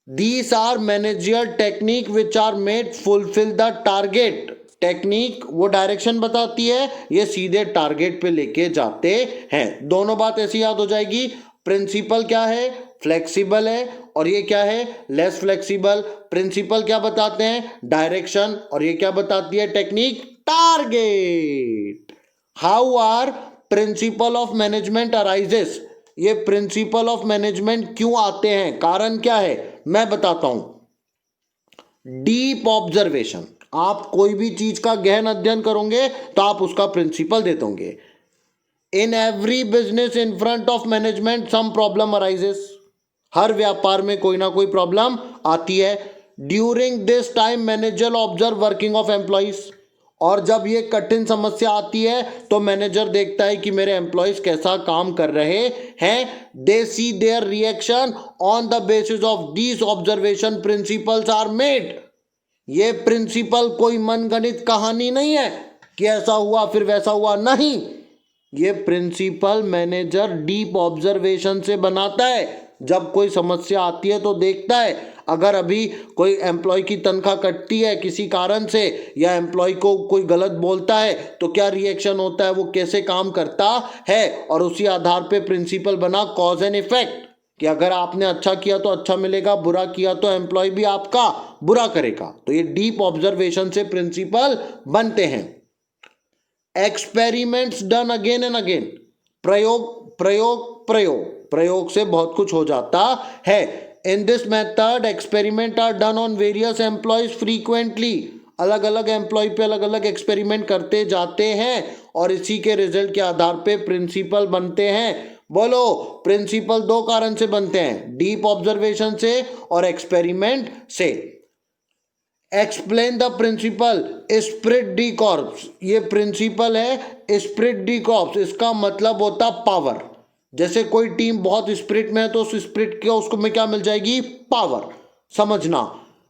These are managerial technique which are made fulfill the target। Technique वो डायरेक्शन बताती है, ये सीधे टारगेट पे लेके जाते हैं। दोनों बात ऐसी याद हो जाएगी। प्रिंसिपल क्या है? फ्लेक्सिबल है, और ये क्या है? Less flexible. प्रिंसिपल क्या बताते हैं? डायरेक्शन, और ये क्या बताती है? Technique, target. How are principle of management arises. ये प्रिंसिपल ऑफ मैनेजमेंट क्यों आते हैं, कारण क्या है, मैं बताता हूं। Deep observation. आप कोई भी चीज का गहन अध्ययन करोगे तो आप उसका प्रिंसिपल दे दोगे। In every business in front of management some problem arises. हर व्यापार में कोई ना कोई प्रॉब्लम आती है। During this time manager observe working of employees. और जब ये कठिन समस्या आती है तो मैनेजर देखता है कि मेरे एम्प्लॉइज कैसा काम कर रहे हैं। They see their reaction on the basis of this observation principles are made. ये प्रिंसिपल कोई मनगढ़ंत कहानी नहीं है कि ऐसा हुआ फिर वैसा हुआ, नहीं। ये प्रिंसिपल मैनेजर डीप ऑब्जर्वेशन से बनाता है। जब कोई समस्या आती है तो देखता है, अगर अभी कोई एम्प्लॉय की तनख्वाह कटती है किसी कारण से, या एम्प्लॉय को कोई गलत बोलता है तो क्या रिएक्शन होता है, वो कैसे काम करता है, और उसी आधार पे प्रिंसिपल बना कॉज एंड इफेक्ट, कि अगर आपने अच्छा किया तो अच्छा मिलेगा, बुरा किया तो एम्प्लॉय भी आपका बुरा करेगा। तो ये डीप ऑब्जर्वेशन से प्रिंसिपल बनते हैं। Experiments done again and again. प्रयोग प्रयोग प्रयोग, प्रयोग से बहुत कुछ हो जाता है। In this method experiment are done on various employees frequently. अलग अलग एम्प्लॉय पे अलग अलग एक्सपेरिमेंट करते जाते हैं और इसी के रिजल्ट के आधार पे प्रिंसिपल बनते हैं। बोलो, प्रिंसिपल 2 कारण से बनते हैं, डीप ऑब्जर्वेशन से और एक्सपेरिमेंट से। Explain the principle esprit de corps. ये प्रिंसिपल है स्प्रिट डी कॉर्प्स, इसका मतलब होता पावर। जैसे कोई टीम बहुत स्प्रिट में है तो उस स्प्रिट के उसको में क्या मिल जाएगी? पावर। समझना,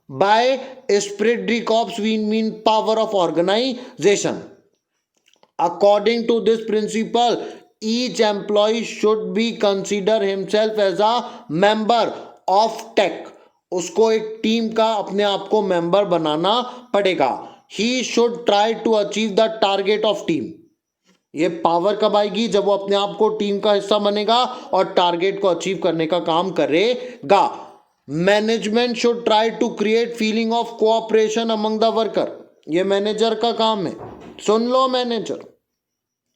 by esprit de corps we mean power of organization. According to this principle each employee should be consider himself as a member of tech. उसको एक टीम का अपने आप को मेंबर बनाना पड़ेगा। He should try to achieve the target of team. ये पावर कब आएगी? जब वो अपने आप को टीम का हिस्सा बनेगा और टारगेट को अचीव करने का काम करेगा। Management should try to create feeling of cooperation among the worker. ये मैनेजर का काम है। सुन लो, मैनेजर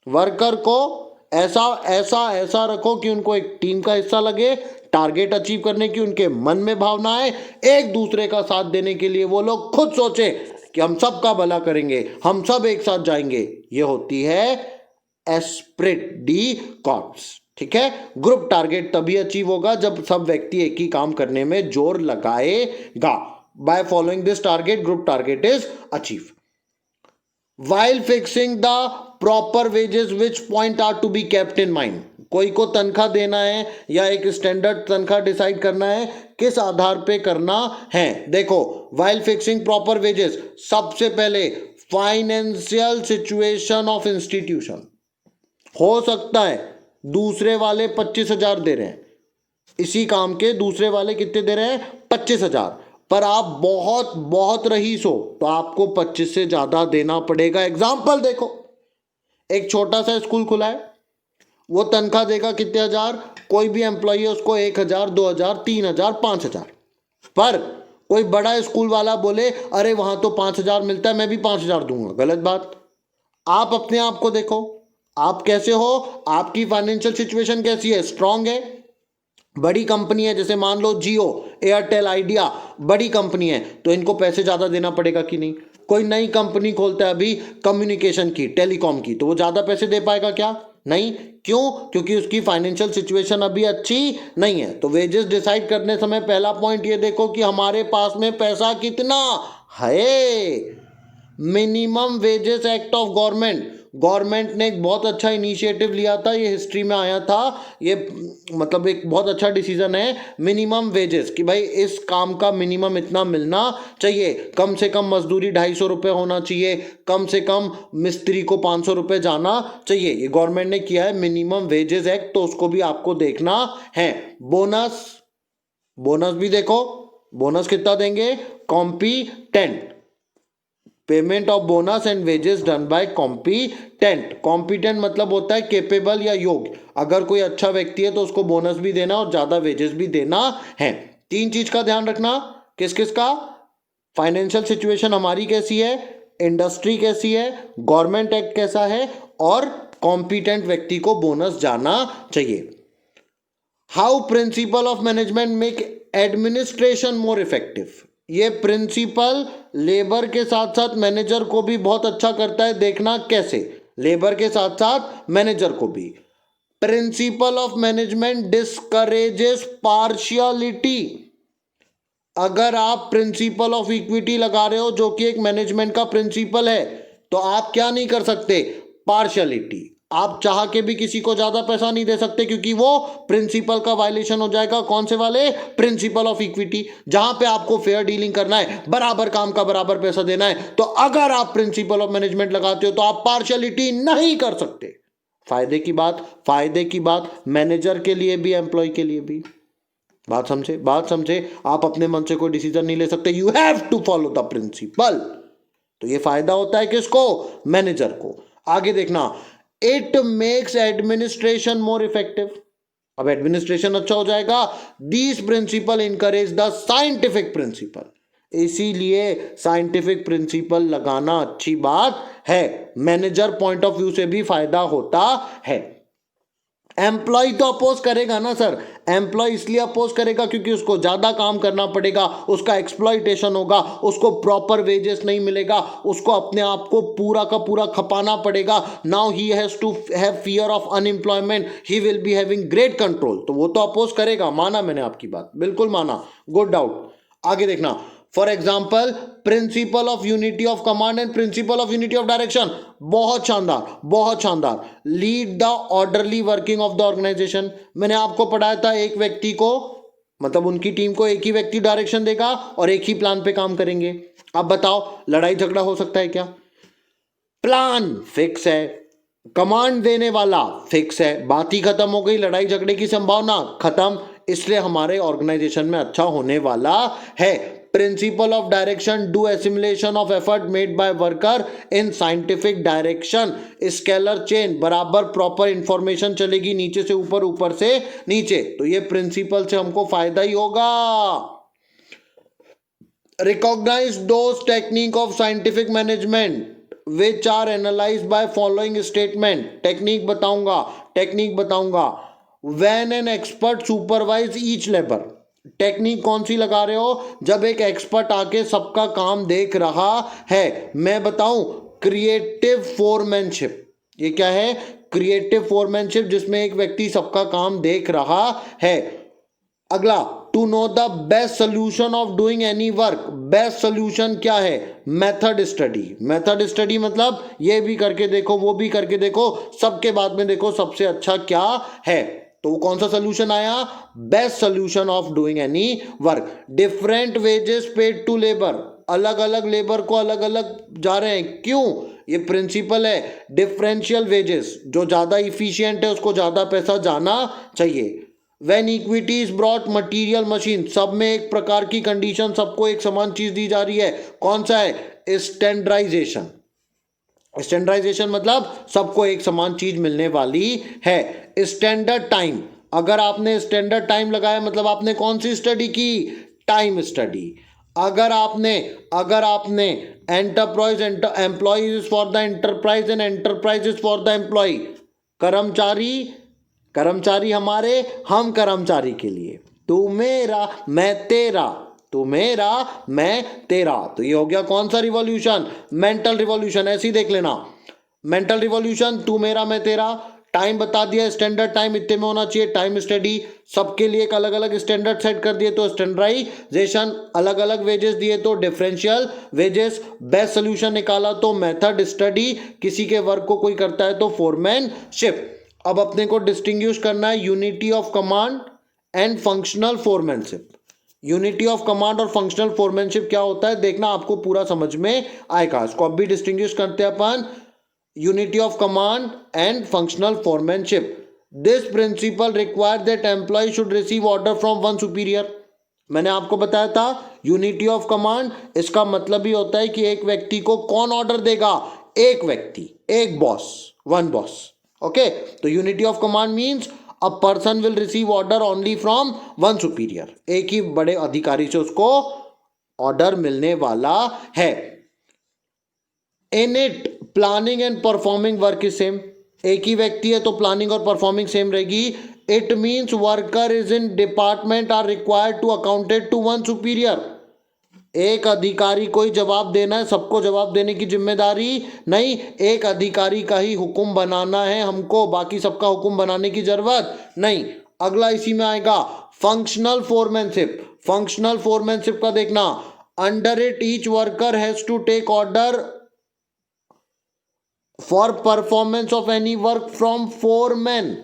वर्कर को ऐसा ऐसा ऐसा रखो कि उनको एक टीम का हिस्सा लगे, टारगेट अचीव करने की उनके मन में भावना है, एक दूसरे का साथ देने के लिए वो लोग खुद सोचे कि हम सब का भला करेंगे, हम सब एक साथ जाएंगे। ये होती है एस्प्रिट डी कॉर्प्स। ठीक है। ग्रुप टारगेट तभी अचीव होगा जब सब व्यक्ति एक ही काम करने में जोर लगाएगा। By following this target group target is achieve. While fixing the proper wages, which point are to be kept in mind? कोई को तनख्वाह देना है या एक स्टैंडर्ड तनख्वाह डिसाइड करना है, किस आधार पे करना है? देखो, व्हाइल फिक्सिंग प्रॉपर वेजेस, सबसे पहले फाइनेंशियल सिचुएशन ऑफ इंस्टीट्यूशन। हो सकता है दूसरे वाले 25,000 दे रहे हैं, इसी काम के दूसरे वाले कितने दे रहे हैं? 25,000, पर आप बहुत बहुत रईस हो तो आपको 25 से ज्यादा देना पड़ेगा। एग्जाम्पल देखो, एक छोटा सा स्कूल खुला है, वो तनख्वाह देगा कितने हजार? कोई भी एम्प्लॉय है उसको 1,000, 2,000, 3,000, 5,000। पर कोई बड़ा स्कूल वाला बोले अरे वहां तो 5,000 मिलता है, मैं भी 5,000 दूंगा। गलत बात। आप अपने आप को देखो, आप कैसे हो, आपकी फाइनेंशियल सिचुएशन कैसी है? स्ट्रांग है? बड़ी कंपनी है, जैसे मान लो जियो, एयरटेल, आइडिया, बड़ी कंपनी है, तो इनको पैसे ज्यादा देना पड़ेगा कि नहीं? कोई नई कंपनी खोलता है अभी कम्युनिकेशन की, टेलीकॉम की, तो वो ज्यादा पैसे दे पाएगा क्या? नहीं। क्यों? क्योंकि उसकी फाइनेंशियल सिचुएशन अभी अच्छी नहीं है। तो वेजेस डिसाइड करने समय पहला पॉइंट ये देखो कि हमारे पास में पैसा कितना है। Minimum wages act of government ने एक बहुत अच्छा इनिशिएटिव लिया था, ये हिस्ट्री में आया था, ये मतलब एक बहुत अच्छा डिसीजन है। मिनिमम वेजेस कि भाई इस काम का मिनिमम इतना मिलना चाहिए, कम से कम मजदूरी 250 रुपये होना चाहिए, कम से कम मिस्त्री को 500 रुपये जाना चाहिए। ये गवर्नमेंट ने किया है मिनिमम वेजेस एक्ट, तो उसको भी आपको देखना है। बोनस भी देखो, बोनस कितना देंगे? Competent, payment of bonus and wages done by competent. Competent मतलब होता है केपेबल या योग्य। अगर कोई अच्छा व्यक्ति है तो उसको बोनस भी देना और ज्यादा वेजेस भी देना है। 3 चीज का ध्यान रखना। किस किस का? फाइनेंशियल सिचुएशन हमारी कैसी है, इंडस्ट्री कैसी है, गवर्नमेंट एक्ट कैसा है, और कॉम्पिटेंट व्यक्ति को बोनस जाना चाहिए। How principal of management make administration more effective. ये प्रिंसिपल लेबर के साथ साथ मैनेजर को भी बहुत अच्छा करता है। देखना कैसे? लेबर के साथ साथ मैनेजर को भी। Principal of management discourages partiality. अगर आप प्रिंसिपल ऑफ इक्विटी लगा रहे हो जो कि एक मैनेजमेंट का प्रिंसिपल है, तो आप क्या नहीं कर सकते? पार्शियलिटी। आप चाह के भी किसी को ज्यादा पैसा नहीं दे सकते, क्योंकि वो प्रिंसिपल का वायलेशन हो जाएगा। कौन से वाले? प्रिंसिपल ऑफ इक्विटी, जहां पे आपको फेयर डीलिंग करना है, बराबर काम का बराबर पैसा देना है। तो अगर आप प्रिंसिपल ऑफ मैनेजमेंट लगाते हो तो आप पार्शियलिटी नहीं कर सकते। फायदे की बात मैनेजर के लिए भी, एम्प्लॉय के लिए भी। बात समझे? आप अपने मन से कोई डिसीजन नहीं ले सकते, you have to follow the principle. तो ये फायदा होता है किसको? मैनेजर को। आगे देखना, it makes administration more effective. अब एडमिनिस्ट्रेशन अच्छा हो जाएगा। This principle encourage the scientific principle. इसीलिए साइंटिफिक प्रिंसिपल लगाना अच्छी बात है। मैनेजर पॉइंट ऑफ व्यू से भी फायदा होता है। एम्प्लॉय तो अपोज करेगा ना सर। एम्प्लॉय इसलिए अपोज करेगा क्योंकि उसको ज्यादा काम करना पड़ेगा, उसका एक्सप्लॉइटेशन होगा, उसको प्रॉपर वेजेस नहीं मिलेगा, उसको अपने आप को पूरा का पूरा खपाना पड़ेगा। Now he has to have fear of unemployment, he will be having great control. तो वो तो अपोज करेगा। माना मैंने आपकी बात, बिल्कुल माना, गुड डाउट। आगे देखना, for example principle of unity of command and principle of unity of direction. बहुत शानदार। Lead the orderly working of the organization. मैंने आपको पढ़ाया था, एक व्यक्ति को, मतलब उनकी टीम को एक ही व्यक्ति डायरेक्शन देगा और एक ही प्लान पे काम करेंगे। अब बताओ, लड़ाई झगड़ा हो सकता है क्या? प्लान फिक्स है, कमांड देने वाला फिक्स है, बात ही खत्म हो गई, लड़ाई झगड़े की संभावना खत्म। इसलिए हमारे ऑर्गेनाइजेशन में अच्छा होने वाला है। Principle of direction do assimilation of effort made by worker in scientific direction. Scalar chain, बराबर प्रॉपर इंफॉर्मेशन चलेगी, नीचे से ऊपर, ऊपर से नीचे। तो ये प्रिंसिपल से हमको फायदा ही होगा। Recognize those technique of scientific management which are analyzed by following statement। Technique बताऊंगा। when an expert supervise each labor। Technique कौन सी लगा रहे हो? जब एक एक्सपर्ट आके सबका काम देख रहा है। मैं बताऊं, क्रिएटिव फोरमैनशिप। ये क्या है? क्रिएटिव फोरमैनशिप, जिसमें एक व्यक्ति सबका काम देख रहा है। अगला, to know the best solution of doing any work, best solution क्या है? Method study. मेथड स्टडी मतलब ये भी करके देखो, वो भी करके देखो, सबके बाद में देखो सबसे अच्छा क्या है। तो कौन सा सोल्यूशन आया? Best solution of doing any work. Different wages paid to labour, अलग अलग लेबर को अलग अलग जा रहे हैं, क्यों? ये प्रिंसिपल है डिफरेंशियल वेजेस, जो ज्यादा इफिशियंट है उसको ज्यादा पैसा जाना चाहिए। When equity is brought material machine, सब में एक प्रकार की कंडीशन, सबको एक समान चीज दी जा रही है, कौन सा है? स्टैंडर्डाइजेशन। स्टैंडर्डाइजेशन मतलब सबको एक समान चीज मिलने वाली है। स्टैंडर्ड टाइम, अगर आपने स्टैंडर्ड टाइम लगाया मतलब आपने कौन सी स्टडी की? Time study. अगर आपने enterprise, employee is for the enterprise and enterprise is for the employee, कर्मचारी हमारे, हम कर्मचारी के लिए, तू मेरा मैं तेरा, तू मेरा मैं तेरा, तो ये हो गया कौन सा रिवॉल्यूशन? Mental revolution. ऐसे ही देख लेना, मेंटल रिवॉल्यूशन, तू मेरा मैं तेरा। टाइम बता दिया, स्टैंडर्ड टाइम इतने में होना चाहिए, टाइम स्टडी, सबके लिए एक अलग अलग स्टैंडर्ड सेट कर दिए तो स्टैंडर्डाइजेशन, अलग अलग वेजेस दिए तो डिफरेंशियल वेजेस, बेस्ट सोल्यूशन निकाला तो मेथड स्टडी, किसी के वर्क को कोई करता है तो फोरमैनशिप। अब अपने को डिस्टिंग्विश करना है unity of command and functional foremanship. Unity of command और फंक्शनल फोरमैनशिप क्या होता है देखना, आपको पूरा समझ में आएगा। इसको अब भी डिस्टिंग्विश करते हैं अपन, unity of command and functional foremanship. This principle require that employ should receive order from one superior. मैंने आपको बताया था यूनिटी ऑफ कमांड, इसका मतलब ही होता है कि एक व्यक्ति को कौन ऑर्डर देगा? एक व्यक्ति, एक बॉस, वन बॉस। ओके, तो unity of command means a person will receive order only from one superior, एक ही बड़े अधिकारी से उसको ऑर्डर मिलने वाला है। In it planning and performing work is same, एक ही व्यक्ति है तो प्लानिंग और परफॉर्मिंग सेम रहेगी। It means worker is in department are required to accounted to one superior, एक अधिकारी को ही जवाब देना है, सबको जवाब देने की जिम्मेदारी नहीं, एक अधिकारी का ही हुक्म बनाना है हमको, बाकी सबका हुक्म बनाने की जरूरत नहीं। अगला इसी में आएगा फंक्शनल फोरमैनशिप। फंक्शनल फोरमैनशिप का देखना, under it each worker has to take order for performance of any work from foreman.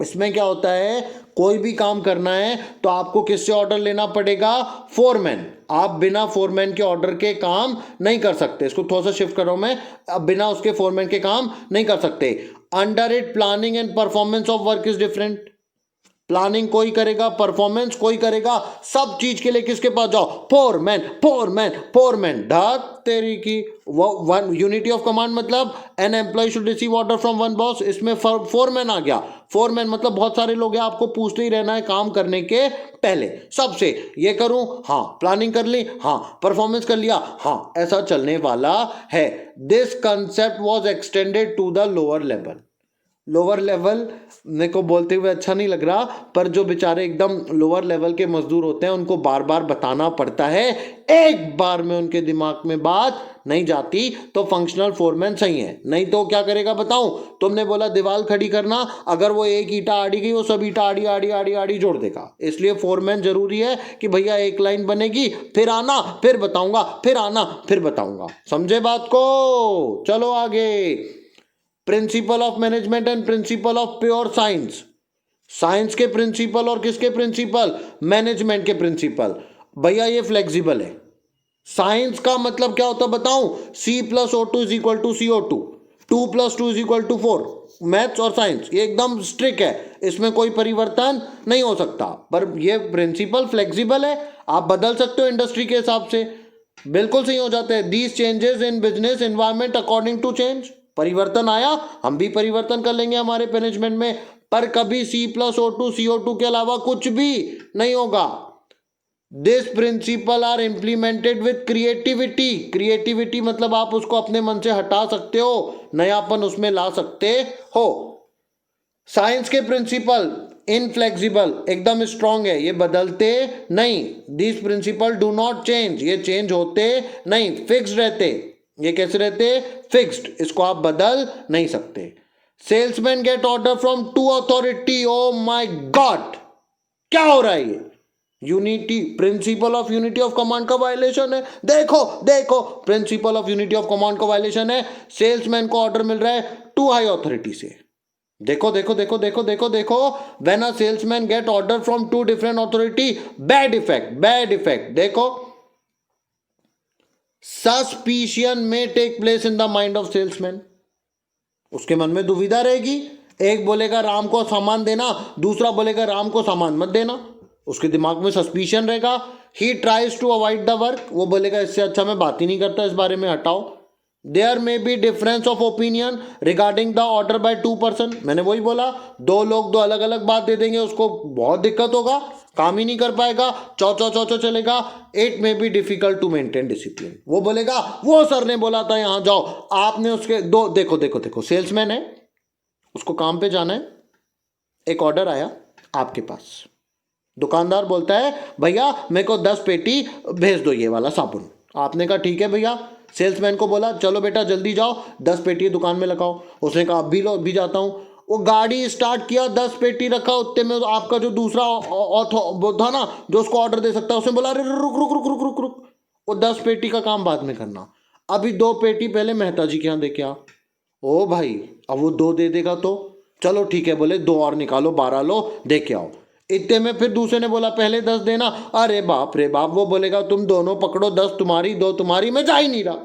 इसमें क्या होता है, कोई भी काम करना है तो आपको किससे ऑर्डर लेना पड़ेगा? फोरमैन। आप बिना फोरमैन के ऑर्डर के काम नहीं कर सकते। इसको थोड़ा सा शिफ्ट कर रहा हूं मैं, अब बिना उसके फोरमैन के काम नहीं कर सकते। Under it planning and performance of work is different, planning कोई करेगा, परफॉर्मेंस कोई करेगा, सब चीज के लिए किसके पास जाओ? Foreman, foreman, foreman. ढाक तेरी की। वन यूनिटी ऑफ कमांड मतलब an employee should receive order from one boss, इसमें फोरमैन आ गया। फोरमैन मतलब बहुत सारे लोग हैं, आपको पूछते ही रहना है काम करने के पहले सबसे, ये करूं, हाँ, प्लानिंग कर ली, हाँ, परफॉर्मेंस कर लिया, हाँ, ऐसा चलने वाला है। This concept was extended to the lower level. Lower level मेरे को बोलते हुए अच्छा नहीं लग रहा, पर जो बेचारे एकदम लोअर लेवल के मजदूर होते हैं उनको बार बार बताना पड़ता है, एक बार में उनके दिमाग में बात नहीं जाती, तो फंक्शनल फोरमैन सही है। नहीं तो क्या करेगा बताऊं, तुमने बोला दीवार खड़ी करना, अगर वो एक ईटा आड़ी गई वो सब ईटा आड़ी आड़ी आड़ी आड़ी जोड़ देगा। इसलिए फोरमैन जरूरी है कि भैया एक लाइन बनेगी, फिर आना, फिर बताऊंगा, फिर आना, फिर बताऊंगा। समझे बात को? चलो आगे। Principal of management and principle of pure science. Science के प्रिंसिपल और किसके प्रिंसिपल? मैनेजमेंट के प्रिंसिपल। भैया ये फ्लेक्सिबल है। साइंस का मतलब क्या होता है बताऊं? C+O2 is equal to CO2, 2+2 is equal to 4। Maths और साइंस ये एकदम स्ट्रिक्ट है, इसमें कोई परिवर्तन नहीं हो सकता। पर ये प्रिंसिपल फ्लेक्सिबल है, आप बदल सकते हो इंडस्ट्री के हिसाब से, बिल्कुल सही हो जाते हैं। These changes in business environment according to change, परिवर्तन आया हम भी परिवर्तन कर लेंगे हमारे मैनेजमेंट में, पर कभी C+O2 CO2 के अलावा कुछ भी नहीं होगा। This principle are implemented with creativity. Creativity मतलब आप उसको अपने मन से हटा सकते हो, नयापन उसमें ला सकते हो। साइंस के प्रिंसिपल इनफ्लेक्सिबल, एकदम स्ट्रांग है, ये बदलते नहीं। This principle do not change, ये चेंज होते नहीं, फिक्स्ड रहते। ये कैसे रहते? फिक्स्ड, इसको आप बदल नहीं सकते। Salesman get order from two authority. Oh my God, क्या हो रहा है ये? Unity, principle of unity of command का वायलेशन है। देखो देखो, principle of unity of command का वायलेशन है। सेल्समैन को ऑर्डर मिल रहा है टू हाई अथॉरिटी से। देखो देखो देखो देखो देखो देखो, when a salesman get order from two different authority, bad effect, bad effect. देखो, suspicion may take place in the mind of salesman. उसके मन में दुविधा रहेगी, एक बोलेगा राम को सामान देना, दूसरा बोलेगा राम को सामान मत देना। उसके दिमाग में सस्पिशन रहेगा। He tries to avoid the work, वो बोलेगा इससे अच्छा मैं बात ही नहीं करता इस बारे में, हटाओ। There may be difference of opinion regarding the order by two person. मैंने वही बोला, दो लोग दो अलग अलग बात दे देंगे, उसको बहुत दिक्कत होगा, काम ही नहीं कर पाएगा, चौ चौ चौ चौ चलेगा। It may be difficult to maintain discipline. वो बोलेगा वो सर ने बोला था यहां जाओ, आपने उसके दो, देखो देखो देखो, सेल्समैन है, उसको काम पे जाना है, एक ऑर्डर आया आपके पास, दुकानदार बोलता है भैया मेरे को 10 पेटी भेज दो ये वाला साबुन। आपने कहा ठीक है भैया। सेल्समैन को बोला चलो बेटा जल्दी जाओ 10 पेटी दुकान में लगाओ। उसने कहा अभी लो, अभी जाता हूँ। वो गाड़ी स्टार्ट किया, 10 पेटी रखा, उतने में आपका जो दूसरा वो था ना जो उसको ऑर्डर दे सकता है, उसने बोला अरे रुक रुक रुक रुक रुक रुक, वो 10 पेटी का काम बाद में करना, अभी 2 पेटी पहले मेहता जी के यहाँ दे के आ। ओ भाई, अब वो 2 दे देगा तो चलो ठीक है, बोले 2 और निकालो, 12 लो दे के आओ। इतने में फिर दूसरे ने बोला पहले 10 देना, अरे बाप रे बाप, वो बोलेगा तुम दोनों पकड़ो, 10 तुम्हारी 2 तुम्हारी, मैं जा ही नहीं रहा,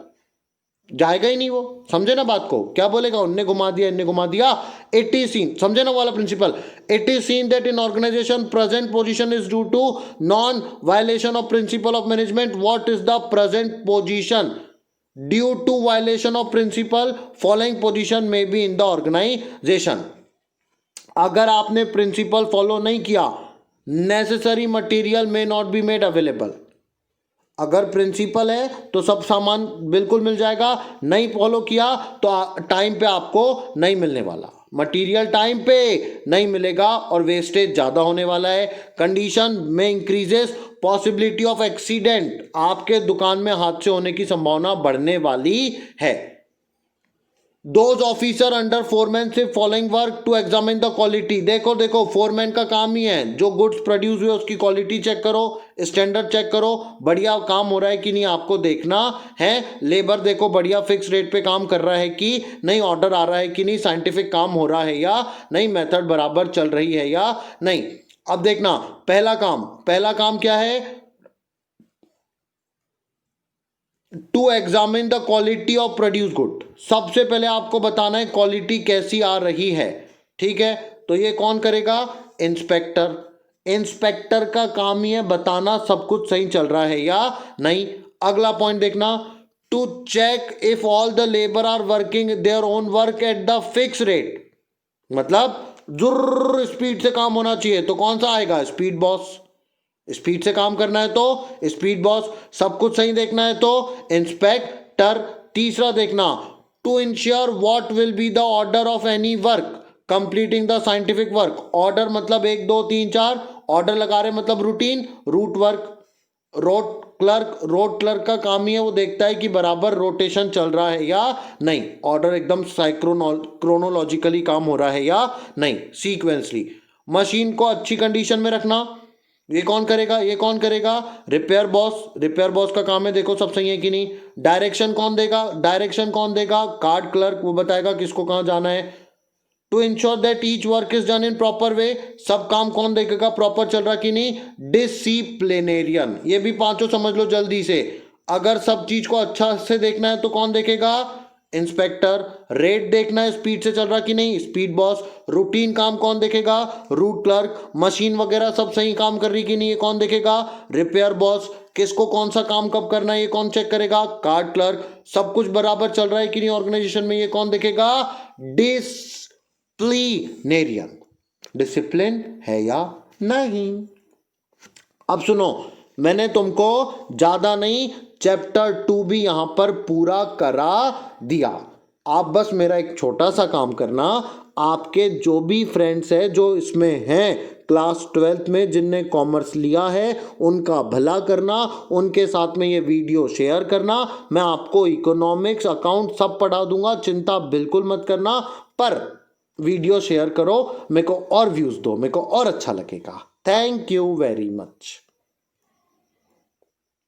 जाएगा ही नहीं वो। समझे ना बात को, क्या बोलेगा, उनने घुमा दिया इनने घुमा दिया। इट इज सीन, समझे ना वाला principle, it is seen that in organization present position is due to non violation of principle of management. What is the present position due to violation of principle, following position may be in the organization. अगर आपने प्रिंसिपल फॉलो नहीं किया, necessary material may not be made available. अगर प्रिंसिपल है तो सब सामान बिल्कुल मिल जाएगा, नहीं फॉलो किया तो टाइम पे आपको नहीं मिलने वाला, मटेरियल टाइम पे नहीं मिलेगा और वेस्टेज ज़्यादा होने वाला है। कंडीशन में इंक्रीजेस पॉसिबिलिटी ऑफ एक्सीडेंट, आपके दुकान में हादसे होने की संभावना बढ़ने वाली है। Those ऑफिसर अंडर फोरमैन से following work to examine the quality. देखो देखो, फोरमैन का काम ही है जो गुड्स प्रोड्यूस हुए उसकी क्वालिटी चेक करो, स्टैंडर्ड चेक करो, बढ़िया काम हो रहा है कि नहीं आपको देखना है। लेबर देखो बढ़िया फिक्स रेट पे काम कर रहा है कि नहीं, ऑर्डर आ रहा है कि नहीं, साइंटिफिक काम हो रहा है या नहीं, मेथड बराबर चल रही है या नहीं। अब देखना, पहला काम क्या है, to examine the quality of produce good. सबसे पहले आपको बताना है क्वालिटी कैसी आ रही है, ठीक है। तो ये कौन करेगा, इंस्पेक्टर। इंस्पेक्टर का काम ही है बताना सब कुछ सही चल रहा है या नहीं। अगला पॉइंट देखना, to check if all the labour are working their own work at the fix rate. मतलब जुर्र स्पीड से काम होना चाहिए, तो कौन सा आएगा, स्पीड बॉस। स्पीड से काम करना है तो स्पीड बॉस, सब कुछ सही देखना है तो इंस्पेक्टर। तीसरा देखना, to ensure what will be the order of any work completing the scientific work. Order मतलब 1 2 3 4, ऑर्डर लगा रहे मतलब routine, route work. Road clerk का काम ही है वो देखता है कि बराबर रोटेशन चल रहा है या नहीं, ऑर्डर एकदम क्रोनोलॉजिकली काम हो रहा है या नहीं, सीक्वेंसली। मशीन को अच्छी कंडीशन में रखना, ये कौन करेगा, ये कौन करेगा, रिपेयर बॉस। रिपेयर बॉस का काम है देखो सब सही है कि नहीं। डायरेक्शन कौन देगा, कार्ड क्लर्क, वो बताएगा किसको कहाँ जाना है। To ensure that each work is done in proper way, सब काम कौन देखेगा, प्रॉपर चल रहा कि नहीं, डिसिप्लिनेरियन। ये भी 5 समझ लो जल्दी से। अगर सब चीज को अच्छा से देखना है तो कौन देखेगा, इंस्पेक्टर। रेट देखना है स्पीड से चल रहा कि नहीं, स्पीड बॉस। रूटीन काम कौन देखेगा, रूट क्लर्क। मशीन वगैरह सब सही काम कर रही कि नहीं, ये कौन देखेगा, रिपेयर बॉस। किसको कौन सा काम कब करना है ये कौन चेक करेगा, कार्ड क्लर्क। सब कुछ बराबर चल रहा है कि नहीं ऑर्गेनाइजेशन में, ये कौन देखेगा, डिसिप्लिनेरियन। डिसिप्लिन है या नहीं। अब सुनो, मैंने तुमको ज्यादा नहीं, चैप्टर 2 भी यहां पर पूरा करा दिया। आप बस मेरा एक छोटा सा काम करना, आपके जो भी फ्रेंड्स हैं जो इसमें हैं क्लास 12th में जिनने कॉमर्स लिया है, उनका भला करना, उनके साथ में ये वीडियो शेयर करना। मैं आपको इकोनॉमिक्स, अकाउंट सब पढ़ा दूंगा, चिंता बिल्कुल मत करना। पर वीडियो शेयर करो, मेरे को और व्यूज दो, मेरे को और अच्छा लगेगा। Thank you very much.